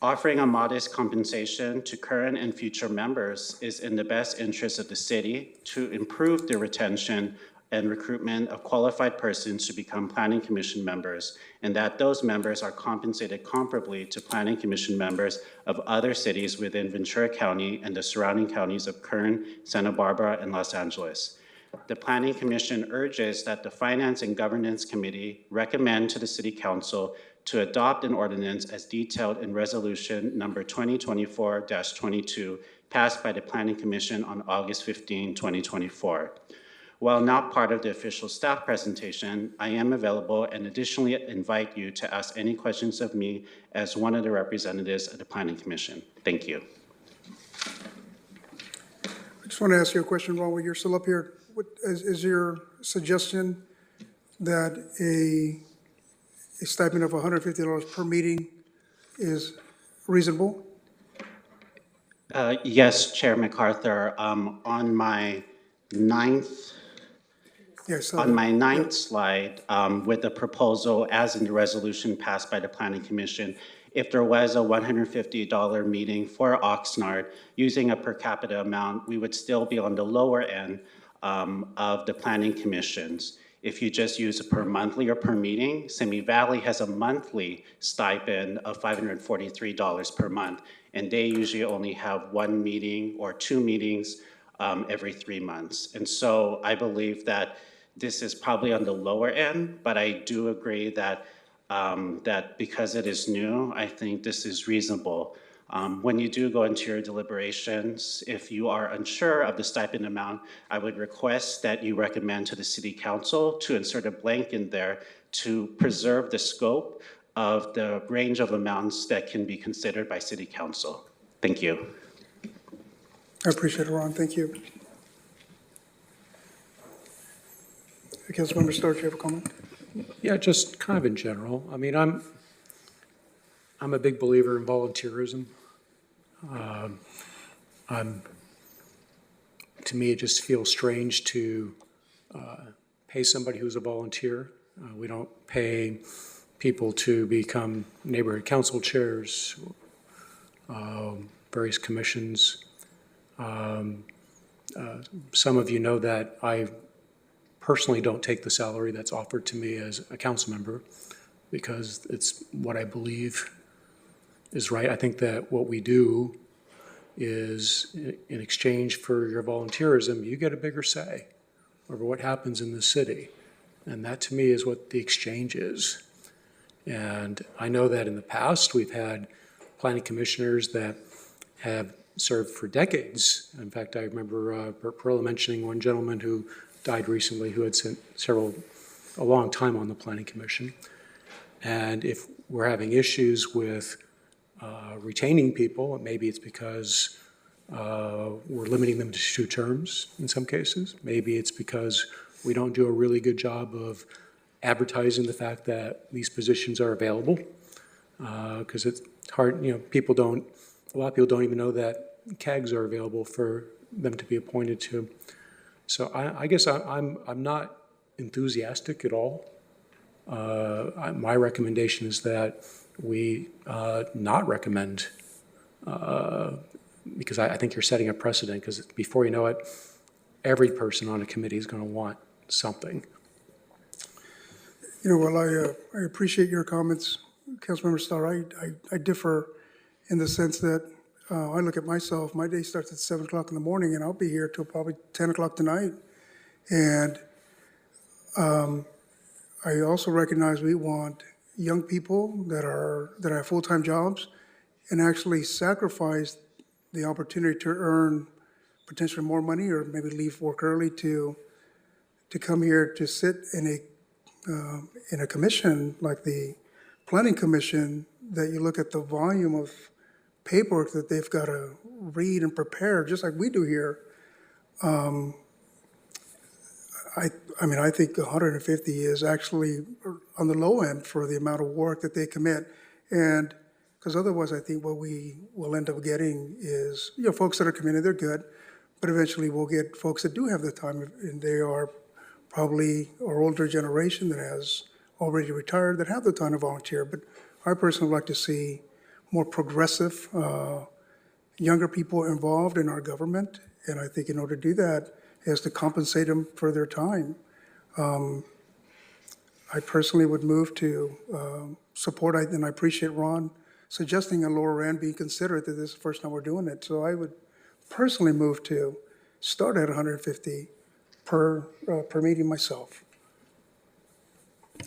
Speaker 12: Offering a modest compensation to current and future members is in the best interest of the city to improve the retention and recruitment of qualified persons to become Planning Commission members, and that those members are compensated comparably to Planning Commission members of other cities within Ventura County and the surrounding counties of Kern, Santa Barbara, and Los Angeles. The Planning Commission urges that the Finance and Governance Committee recommend to the City Council to adopt an ordinance as detailed in Resolution Number 2024-22, passed by the Planning Commission on August 15, 2024. While not part of the official staff presentation, I am available and additionally invite you to ask any questions of me as one of the representatives of the Planning Commission. Thank you.
Speaker 1: just want to ask you a question, Ron, while you're still up here. Is your suggestion that a stipend of $150 per meeting is reasonable?
Speaker 12: Yes, Chair MacArthur, on my ninth
Speaker 1: Yes.
Speaker 12: On my ninth slide, with the proposal as in the resolution passed by the Planning Commission, if there was a $150 meeting for Oxnard, using a per capita amount, we would still be on the lower end of the Planning Commissions. If you just use a per monthly or per meeting, Simi Valley has a monthly stipend of $543 per month, and they usually only have one meeting or two meetings every 3 months. And so I believe that this is probably on the lower end, but I do agree that that because it is new, I think this is reasonable. When you do go into your deliberations, if you are unsure of the stipend amount, I would request that you recommend to the City Council to insert a blank in there to preserve the scope of the range of amounts that can be considered by City Council. Thank you.
Speaker 1: I appreciate it, Ron. Thank you. Councilmember Starch, you have a comment?
Speaker 6: Yeah, just kind of in general. I mean, I'm a big believer in volunteerism. To me, it just feels strange to pay somebody who's a volunteer. We don't pay people to become neighborhood council chairs, various commissions. Some of you know that I personally don't take the salary that's offered to me as a council member because it's what I believe is right. I think that what we do is in exchange for your volunteerism, you get a bigger say over what happens in the city. And that to me is what the exchange is. And I know that in the past, we've had planning commissioners that have served for decades. In fact, I remember Bert Perla mentioning one gentleman who died recently who had spent a long time on the Planning Commission. And if we're having issues with retaining people, maybe it's because we're limiting them to 2 terms in some cases. Maybe it's because we don't do a really good job of advertising the fact that these positions are available. Because it's hard, a lot of people don't even know that CAGs are available for them to be appointed to. So I guess I'm not enthusiastic at all. My recommendation is that we not recommend, because I think you're setting a precedent, because before you know it, every person on a committee is going to want something.
Speaker 1: Well, I appreciate your comments, Councilmember Starr. I differ in the sense that I look at myself, my day starts at 7 o'clock in the morning and I'll be here till probably 10 o'clock tonight. And I also recognize we want young people that have full-time jobs and actually sacrifice the opportunity to earn potentially more money or maybe leave work early to come here to sit in a commission like the Planning Commission, that you look at the volume of paperwork that they've got to read and prepare, just like we do here. I think 150 is actually on the low end for the amount of work that they commit. And because otherwise, I think what we will end up getting is, folks that are committed, they're good, but eventually we'll get folks that do have the time, and they are probably our older generation that has already retired, that have the time to volunteer. But I personally would like to see more progressive, younger people involved in our government. And I think in order to do that is to compensate them for their time. I personally would move to support, and I appreciate Ron suggesting a lower end, being considerate that this is the first time we're doing it. So I would personally move to start at 150 per meeting myself.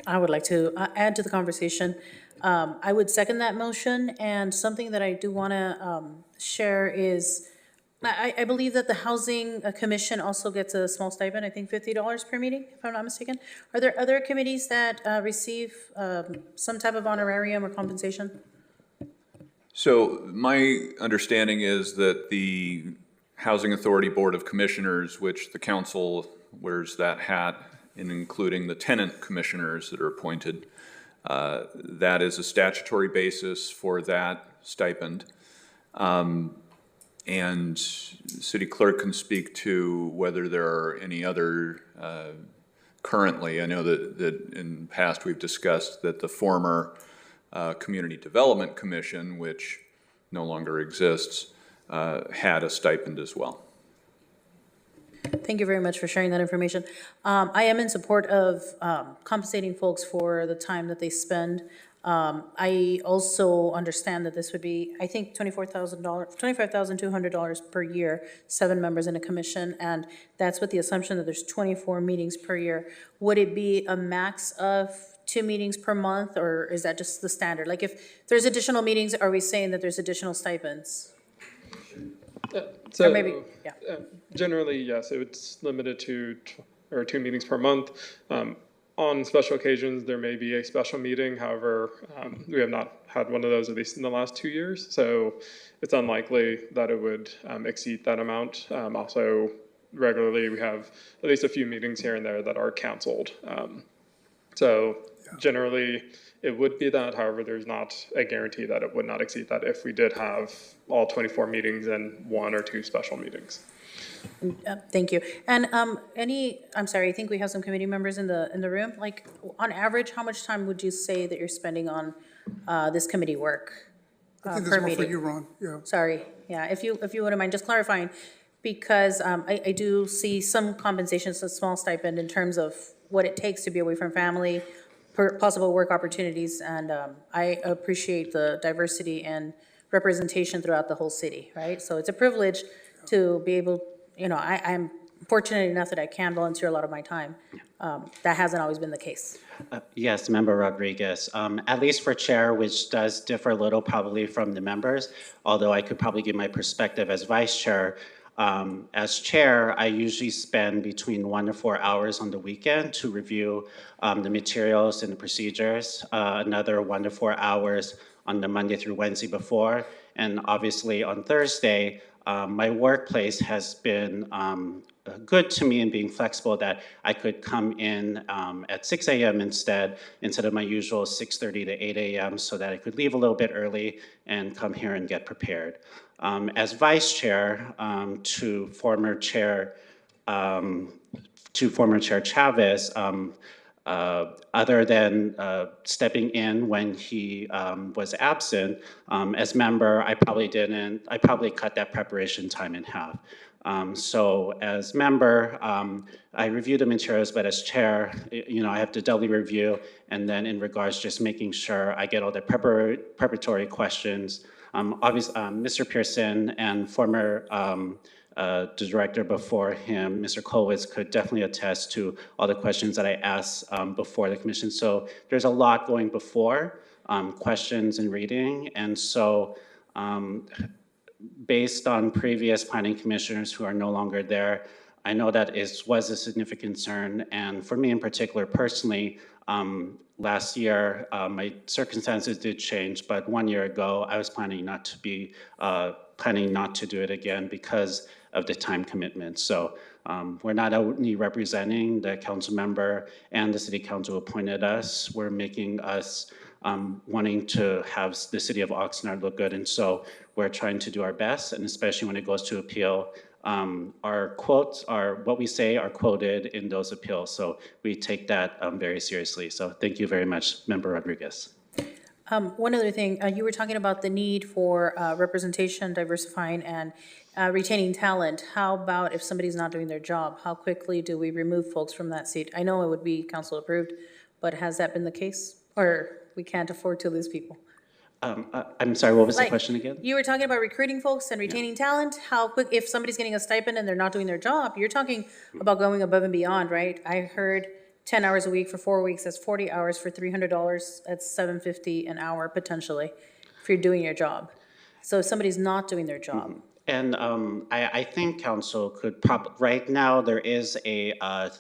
Speaker 3: I would like to add to the conversation. I would second that motion, and something that I do want to share is I believe that the Housing Commission also gets a small stipend, I think $50 per meeting, if I'm not mistaken. Are there other committees that receive some type of honorarium or compensation?
Speaker 8: So my understanding is that the Housing Authority Board of Commissioners, which the council wears that hat, in including the tenant commissioners that are appointed. That is a statutory basis for that stipend. And city clerk can speak to whether there are any other currently. I know that in the past we've discussed that the former Community Development Commission, which no longer exists, had a stipend as well.
Speaker 3: Thank you very much for sharing that information. I am in support of compensating folks for the time that they spend. I also understand that this would be, I think, $25,200 per year, 7 members in a commission, and that's with the assumption that there's 24 meetings per year. Would it be a max of 2 meetings per month, or is that just the standard? Like, if there's additional meetings, are we saying that there's additional stipends?
Speaker 10: So,
Speaker 3: Or maybe, yeah.
Speaker 10: Generally, yes, it's limited to 2 meetings per month. On special occasions, there may be a special meeting. However, we have not had one of those, at least in the last 2 years. So it's unlikely that it would exceed that amount. Also, regularly, we have at least a few meetings here and there that are canceled. So generally, it would be that. However, there's not a guarantee that it would not exceed that if we did have all 24 meetings and 1 or 2 special meetings.
Speaker 3: Thank you. And I'm sorry, I think we have some committee members in the room. Like, on average, how much time would you say that you're spending on this committee work
Speaker 1: I think
Speaker 3: per
Speaker 1: this one for
Speaker 3: meeting?
Speaker 1: you, Ron, yeah.
Speaker 3: Sorry, yeah, if you wouldn't mind just clarifying, because I do see some compensations, a small stipend in terms of what it takes to be away from family, possible work opportunities, and I appreciate the diversity and representation throughout the whole city, right? So it's a privilege to be able, I'm fortunate enough that I can volunteer a lot of my time. That hasn't always been the case.
Speaker 12: Yes, Member Rodriguez. At least for chair, which does differ a little probably from the members, although I could probably give my perspective as vice chair. As chair, I usually spend between 1 to 4 hours on the weekend to review the materials and the procedures, another 1 to 4 hours on the Monday through Wednesday before, and obviously on Thursday, my workplace has been good to me in being flexible that I could come in at 6 a.m. instead of my usual 6:30 to 8 a.m. so that I could leave a little bit early and come here and get prepared. As vice chair to former chair Chavez, other than stepping in when he was absent, as member, I probably cut that preparation time in half. So as member, I review the materials, but as chair, I have to doubly review, and then in regards just making sure I get all the preparatory questions. Obviously, Mr. Pearson and former the director before him, Mr. Kolwitz, could definitely attest to all the questions that I asked before the commission. So there's a lot going before questions and reading. And so based on previous planning commissioners who are no longer there, I know that it was a significant concern. And for me in particular, personally, last year, my circumstances did change, but 1 year ago, I was planning not to do it again because of the time commitment. So we're not only representing the council member and the city council appointed us, we're making us wanting to have the city of Oxnard look good. And so we're trying to do our best, and especially when it goes to appeal, our quotes are, what we say are quoted in those appeals. So we take that very seriously. So thank you very much, Member Rodriguez.
Speaker 3: One other thing, you were talking about the need for representation, diversifying, and retaining talent. How about if somebody's not doing their job? How quickly do we remove folks from that seat? I know it would be council approved, but has that been the case? Or we can't afford to lose people?
Speaker 12: I'm sorry, what was the question again?
Speaker 3: You were talking about recruiting folks and retaining talent. How quick, if somebody's getting a stipend and they're not doing their job, you're talking about going above and beyond, right? I heard 10 hours a week for 4 weeks, that's 40 hours for $300, that's $750 an hour potentially, if you're doing your job. So if somebody's not doing their job.
Speaker 12: And I think council could right now there is a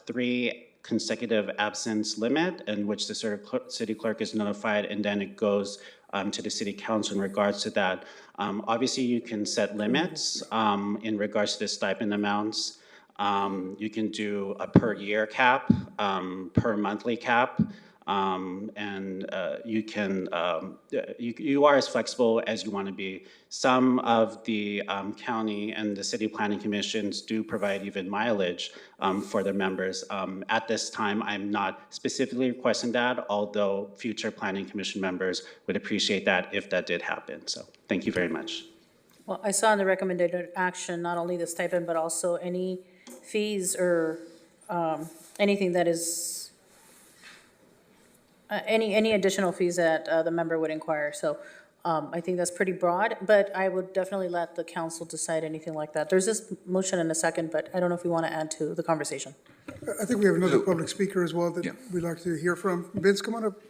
Speaker 12: 3 consecutive absence limit in which the city clerk is notified, and then it goes to the city council in regards to that. Obviously, you can set limits in regards to the stipend amounts. You can do a per year cap, per monthly cap, and you are as flexible as you want to be. Some of the county and the city planning commissions do provide even mileage for their members. At this time, I'm not specifically requesting that, although future planning commission members would appreciate that if that did happen. So thank you very much.
Speaker 3: Well, I saw in the recommended action, not only the stipend, but also any fees or anything that is, any additional fees that the member would inquire. So I think that's pretty broad, but I would definitely let the council decide anything like that. There's this motion in a second, but I don't know if you want to add to the conversation.
Speaker 1: I think we have another public speaker as well that we'd like to hear from. Vince, come on up.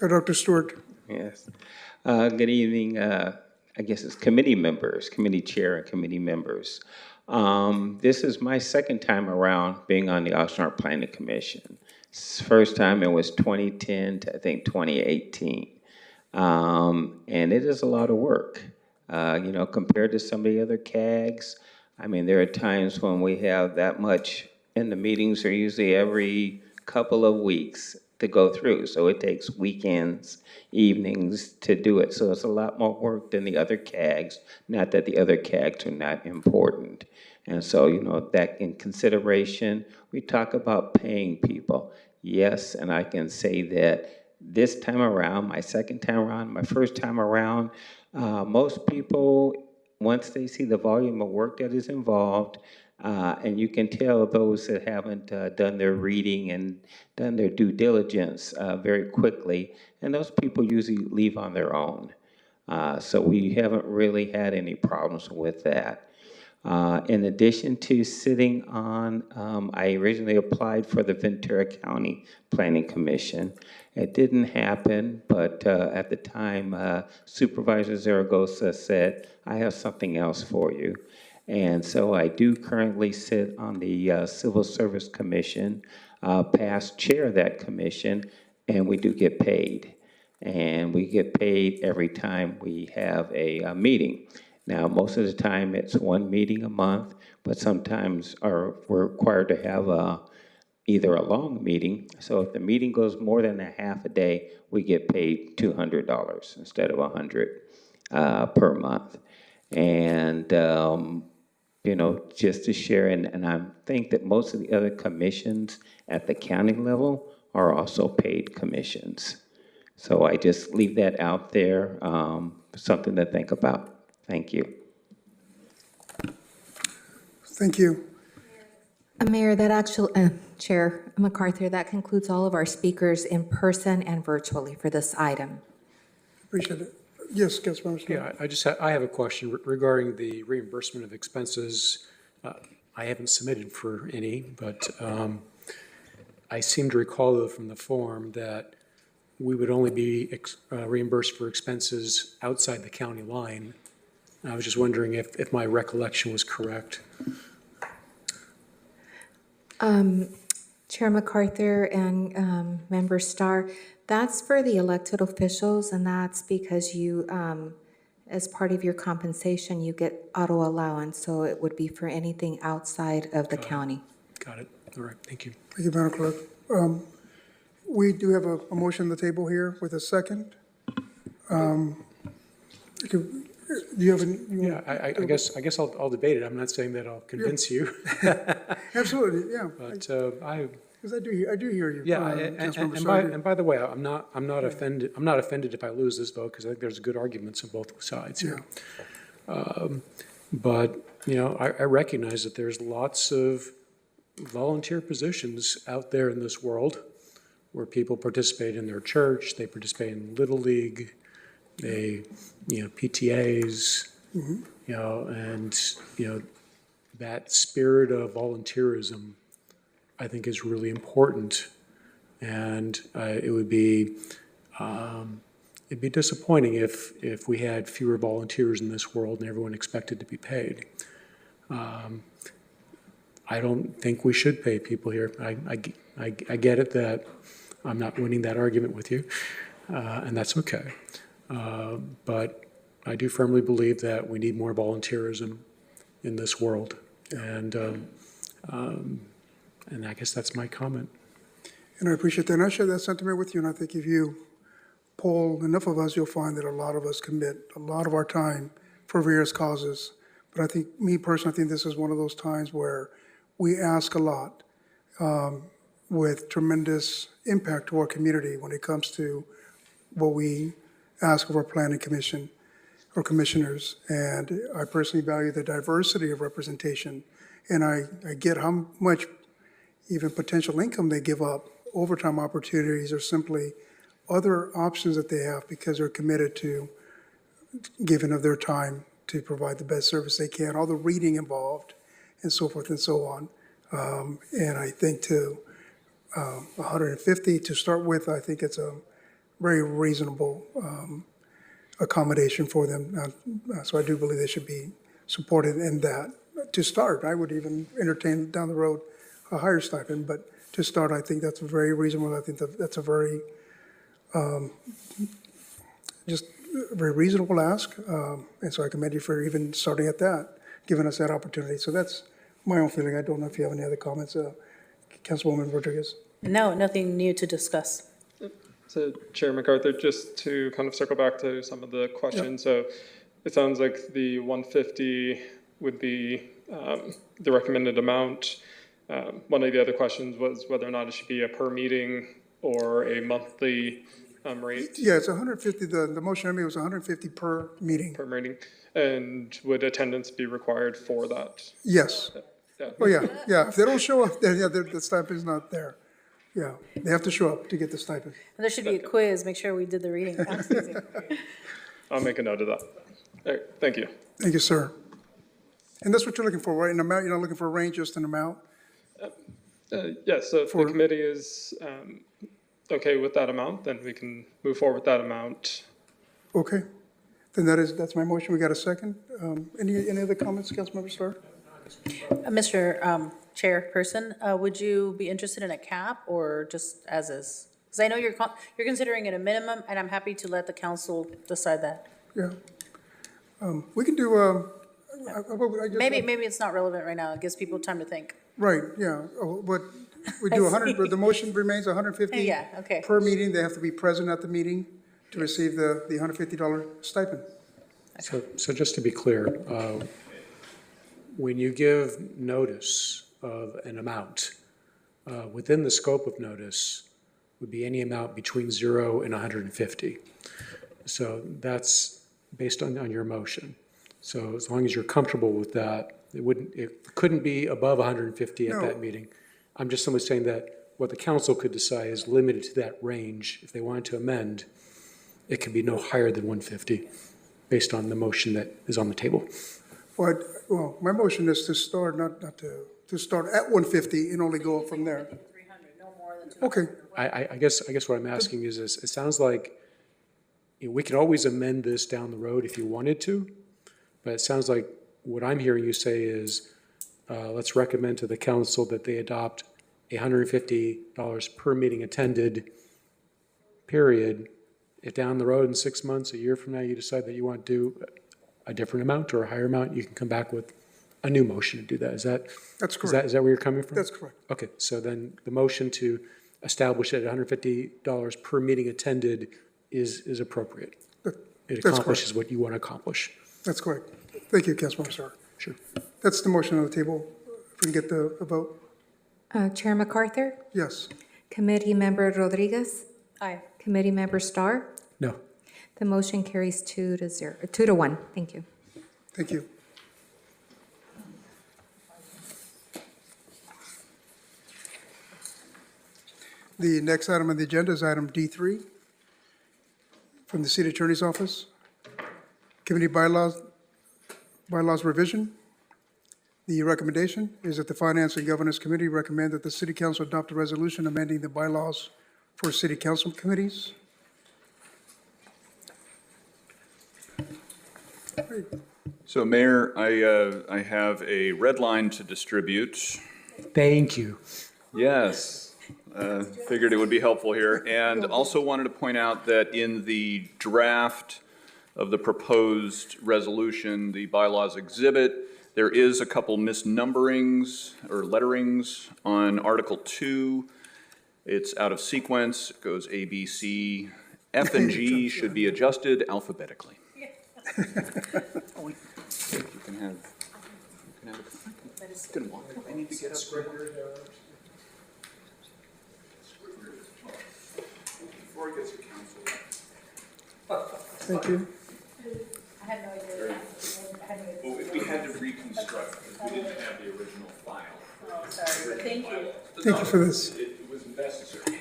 Speaker 1: Or Dr. Stewart.
Speaker 13: Yes. Good evening. I guess it's committee members, committee chair and committee members. This is my second time around being on the Oxnard Planning Commission. First time it was 2010 to I think 2018. And it is a lot of work, compared to some of the other CAGs. I mean, there are times when we have that much, and the meetings are usually every couple of weeks to go through. So it takes weekends, evenings to do it. So it's a lot more work than the other CAGs. Not that the other CAGs are not important. And so, that in consideration, we talk about paying people. Yes, and I can say that this time around, my second time around, my first time around, most people, once they see the volume of work that is involved, and you can tell those that haven't done their reading and done their due diligence very quickly, and those people usually leave on their own. So we haven't really had any problems with that. In addition to sitting on, I originally applied for the Ventura County Planning Commission. It didn't happen, but at the time, Supervisor Zaragoza said, I have something else for you. And so I do currently sit on the Civil Service Commission, past chair of that commission, and we do get paid. And we get paid every time we have a meeting. Now, most of the time it's one meeting a month, but sometimes we're required to have either a long meeting. So if the meeting goes more than a half a day, we get paid $200 instead of $100 per month. And just to share, and I think that most of the other commissions at the county level are also paid commissions. So I just leave that out there, something to think about. Thank you.
Speaker 1: Thank you.
Speaker 2: Mayor, Chair MacArthur, that concludes all of our speakers in person and virtually for this item.
Speaker 1: Appreciate it. Yes, Councilmember Stewart.
Speaker 6: Yeah, I have a question regarding the reimbursement of expenses. I haven't submitted for any, but I seem to recall though from the form that we would only be reimbursed for expenses outside the county line. And I was just wondering if my recollection was correct.
Speaker 2: Chair MacArthur and Member Starr, that's for the elected officials, and that's because you, as part of your compensation, you get auto allowance, so it would be for anything outside of the county.
Speaker 6: Got it. All right, thank you.
Speaker 1: Thank you, Madam Clerk. We do have a motion on the table here with a second. Do you have any?
Speaker 6: Yeah, I guess I'll debate it. I'm not saying that I'll convince you.
Speaker 1: Absolutely, yeah.
Speaker 6: But
Speaker 1: Because I do hear you.
Speaker 6: yeah, and by the way, I'm not offended. I'm not offended if I lose this vote because I think there's good arguments on both sides here. But I recognize that there's lots of volunteer positions out there in this world where people participate in their church, they participate in Little League, they, PTAs, and that spirit of volunteerism, I think, is really important. And it would be, it'd be disappointing if we had fewer volunteers in this world and everyone expected to be paid. I don't think we should pay people here. I get it that I'm not winning that argument with you, and that's okay. But I do firmly believe that we need more volunteerism in this world, and I guess that's my comment.
Speaker 1: And I appreciate that. And I share that sentiment with you. And I think if you poll enough of us, you'll find that a lot of us commit a lot of our time for various causes. But I think, me personally, I think this is one of those times where we ask a lot with tremendous impact to our community when it comes to what we ask of our planning commission or commissioners. And I personally value the diversity of representation. And I get how much even potential income they give up, overtime opportunities, or simply other options that they have because they're committed to giving of their time to provide the best service they can, all the reading involved, and so forth and so on. And I think to 150 to start with, I think it's a very reasonable accommodation for them. So I do believe they should be supported in that. To start, I would even entertain down the road a higher stipend, but to start, I think that's very reasonable. I think that's a very, just a very reasonable ask. And so I commend you for even starting at that, giving us that opportunity. So that's my own feeling. I don't know if you have any other comments, Councilwoman Rodriguez.
Speaker 3: No, nothing new to discuss.
Speaker 10: So Chair MacArthur, just to kind of circle back to some of the questions. So it sounds like the 150 would be the recommended amount. One of the other questions was whether or not it should be a per meeting or a monthly rate.
Speaker 1: Yeah, it's 150. The motion I made was 150 per meeting.
Speaker 10: Per meeting. And would attendance be required for that?
Speaker 1: Yes.
Speaker 10: Yeah.
Speaker 1: Oh, yeah, yeah. If they don't show up, then yeah, the stipend's not there. Yeah, they have to show up to get the stipend.
Speaker 3: And there should be a quiz, make sure we did the reading.
Speaker 10: I'll make a note of that. All right, thank you.
Speaker 1: Thank you, sir. And that's what you're looking for, right? An amount, you're not looking for a range, just an amount?
Speaker 10: Yes, so if the committee is okay with that amount, then we can move forward with that amount.
Speaker 1: Okay. Then that's my motion. We got a second. Any other comments, Councilmember Starr?
Speaker 3: Mr. Chairperson, would you be interested in a cap or just as is? Because I know you're considering it a minimum, and I'm happy to let the council decide that.
Speaker 1: Yeah. We can do,
Speaker 3: Maybe it's not relevant right now. It gives people time to think.
Speaker 1: right, yeah. But we do 100, but the motion remains 150
Speaker 3: Yeah, okay.
Speaker 1: per meeting. They have to be present at the meeting to receive the $150 stipend.
Speaker 6: So just to be clear, when you give notice of an amount, within the scope of notice would be any amount between 0 and 150. So that's based on your motion. So as long as you're comfortable with that, it couldn't be above 150 at that meeting. I'm just simply saying that what the council could decide is limited to that range. If they wanted to amend, it can be no higher than 150 based on the motion that is on the table.
Speaker 1: Well, my motion is to start, not to start at 150 and only go up from there.
Speaker 3: 300, no more than 200.
Speaker 1: Okay,
Speaker 6: I guess what I'm asking is this, it sounds like we can always amend this down the road if you wanted to, but it sounds like what I'm hearing you say is, let's recommend to the council that they adopt $150 per meeting attended, period. If down the road in 6 months, a year from now, you decide that you want to do a different amount or a higher amount, you can come back with a new motion to do that.
Speaker 1: that's correct.
Speaker 6: Is that where you're coming from?
Speaker 1: That's correct.
Speaker 6: Okay, so then the motion to establish it at $150 per meeting attended is appropriate. It
Speaker 1: That's
Speaker 6: accomplishes what you want to accomplish.
Speaker 1: That's correct. Thank you, Councilmember Starr.
Speaker 6: Sure.
Speaker 1: That's the motion on the table. If we can get the vote.
Speaker 2: Chair MacArthur,
Speaker 1: Yes.
Speaker 2: Committee Member Rodriguez,
Speaker 3: Aye.
Speaker 2: Committee Member Starr.
Speaker 6: No.
Speaker 2: The motion carries 2 to 1. Thank you.
Speaker 1: Thank you. The next item on the agenda is item D3 from the City Attorney's Office. Committee bylaws revision. The recommendation is that the Finance and Governance Committee recommend that the City Council adopt a resolution amending the bylaws for City Council committees.
Speaker 8: So Mayor, I have a red line to distribute.
Speaker 6: Thank you.
Speaker 8: Yes, figured it would be helpful here. And also wanted to point out that in the draft of the proposed resolution, the bylaws exhibit, there is a couple misnumberings or letterings on Article 2. It's out of sequence. It goes A, B, C. F and G should be adjusted alphabetically. You can have a good walk. I need to get up. Before it gets to council.
Speaker 1: Thank you.
Speaker 3: I had no idea.
Speaker 8: Well, if we had to reconstruct, because we didn't have the original file.
Speaker 3: Oh, sorry, but thank you.
Speaker 1: Thank you for this.
Speaker 8: It was necessary.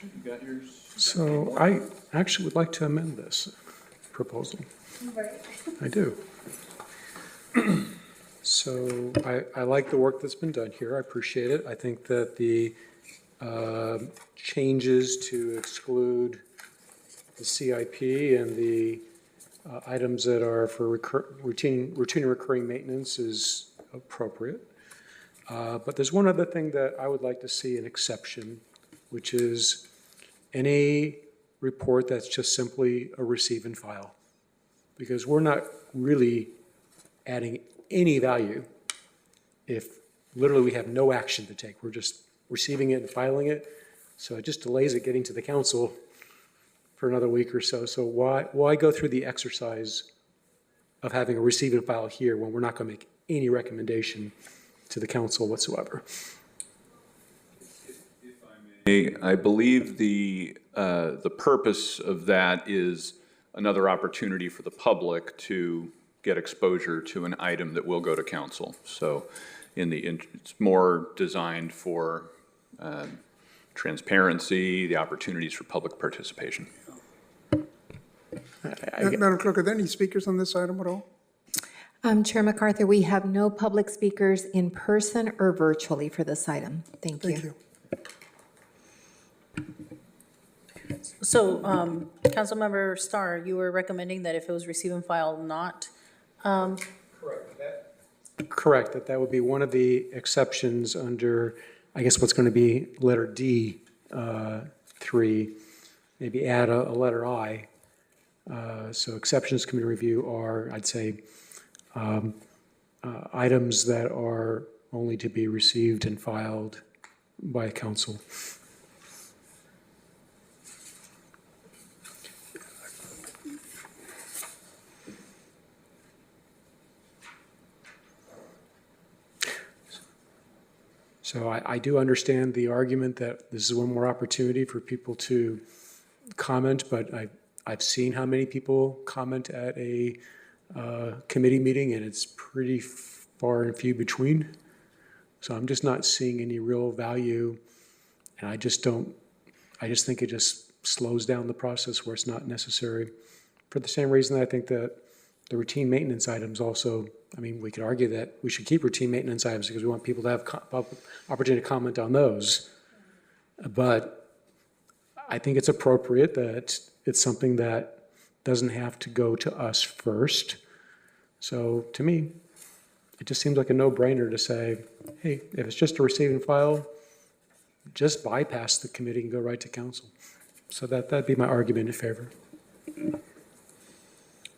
Speaker 8: You got yours?
Speaker 6: So I actually would like to amend this proposal. I do. So I like the work that's been done here. I appreciate it. I think that the changes to exclude the CIP and the items that are for routine and recurring maintenance is appropriate. But there's one other thing that I would like to see an exception, which is any report that's just simply a receive and file. Because we're not really adding any value if literally we have no action to take. We're just receiving it and filing it. So it just delays it getting to the council for another week or so. So why go through the exercise of having a receive and file here when we're not going to make any recommendation to the council whatsoever?
Speaker 8: I believe the purpose of that is another opportunity for the public to get exposure to an item that will go to council. So it's more designed for transparency, the opportunities for public participation.
Speaker 1: Madam Clerk, are there any speakers on this item at all?
Speaker 2: Chair MacArthur, we have no public speakers in person or virtually for this item. Thank you.
Speaker 1: Thank you.
Speaker 3: So, Councilmember Starr, you were recommending that if it was receive and file not,
Speaker 6: Correct, that would be one of the exceptions under, I guess, what's going to be letter D, 3, maybe add a letter I. So exceptions committee review are, I'd say, items that are only to be received and filed by council. So I do understand the argument that this is one more opportunity for people to comment, but I've seen how many people comment at a committee meeting, and it's pretty far and few between. So I'm just not seeing any real value, and I just think it just slows down the process where it's not necessary. For the same reason that I think that the routine maintenance items also, I mean, we could argue that we should keep routine maintenance items because we want people to have opportunity to comment on those. But I think it's appropriate that it's something that doesn't have to go to us first. So to me, it just seems like a no-brainer to say, hey, if it's just a receive and file, just bypass the committee and go right to council. So that'd be my argument in favor.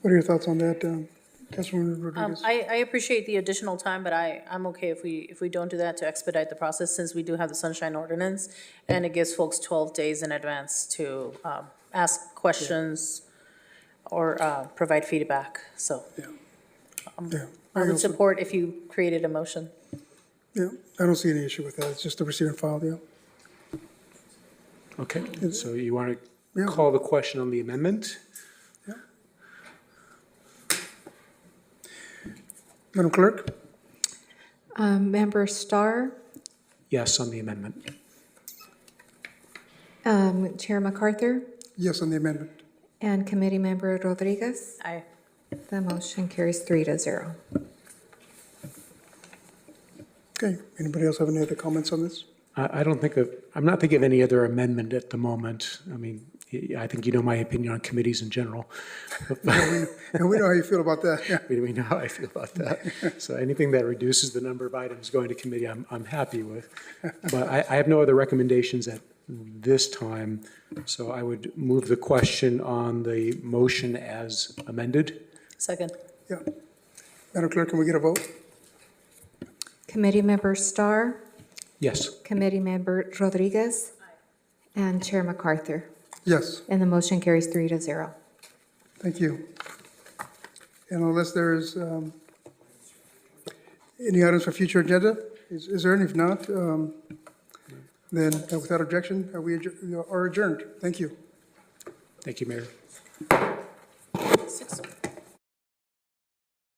Speaker 1: What are your thoughts on that, Councilwoman Rodriguez?
Speaker 3: I appreciate the additional time, but I'm okay if we don't do that to expedite the process, since we do have the sunshine ordinance, and it gives folks 12 days in advance to ask questions or provide feedback. So I would support if you created a motion.
Speaker 1: Yeah, I don't see any issue with that. It's just a receive and file deal.
Speaker 6: Okay, so you want to call the question on the amendment?
Speaker 1: Madam Clerk?
Speaker 2: Member Starr,
Speaker 6: Yes on the amendment.
Speaker 2: Chair MacArthur,
Speaker 1: Yes on the amendment.
Speaker 2: and Committee Member Rodriguez.
Speaker 3: Aye.
Speaker 2: The motion carries 3-0.
Speaker 1: Okay, anybody else have any other comments on this?
Speaker 6: I'm not thinking of any other amendment at the moment. I mean, I think you know my opinion on committees in general.
Speaker 1: And we know how you feel about that. Yeah.
Speaker 6: We know how I feel about that. So anything that reduces the number of items going to committee, I'm happy with. But I have no other recommendations at this time, so I would move the question on the motion as amended.
Speaker 3: Second.
Speaker 1: Yeah. Madam Clerk, can we get a vote?
Speaker 2: Committee Member Starr,
Speaker 6: Yes.
Speaker 2: Committee Member Rodriguez, and Chair MacArthur.
Speaker 1: Yes,
Speaker 2: And the motion carries 3-0.
Speaker 1: thank you. And unless there is any items for future agenda, is there any? If not, then without objection, we are adjourned. Thank you.
Speaker 6: Thank you, Mayor.
Speaker 3: 6.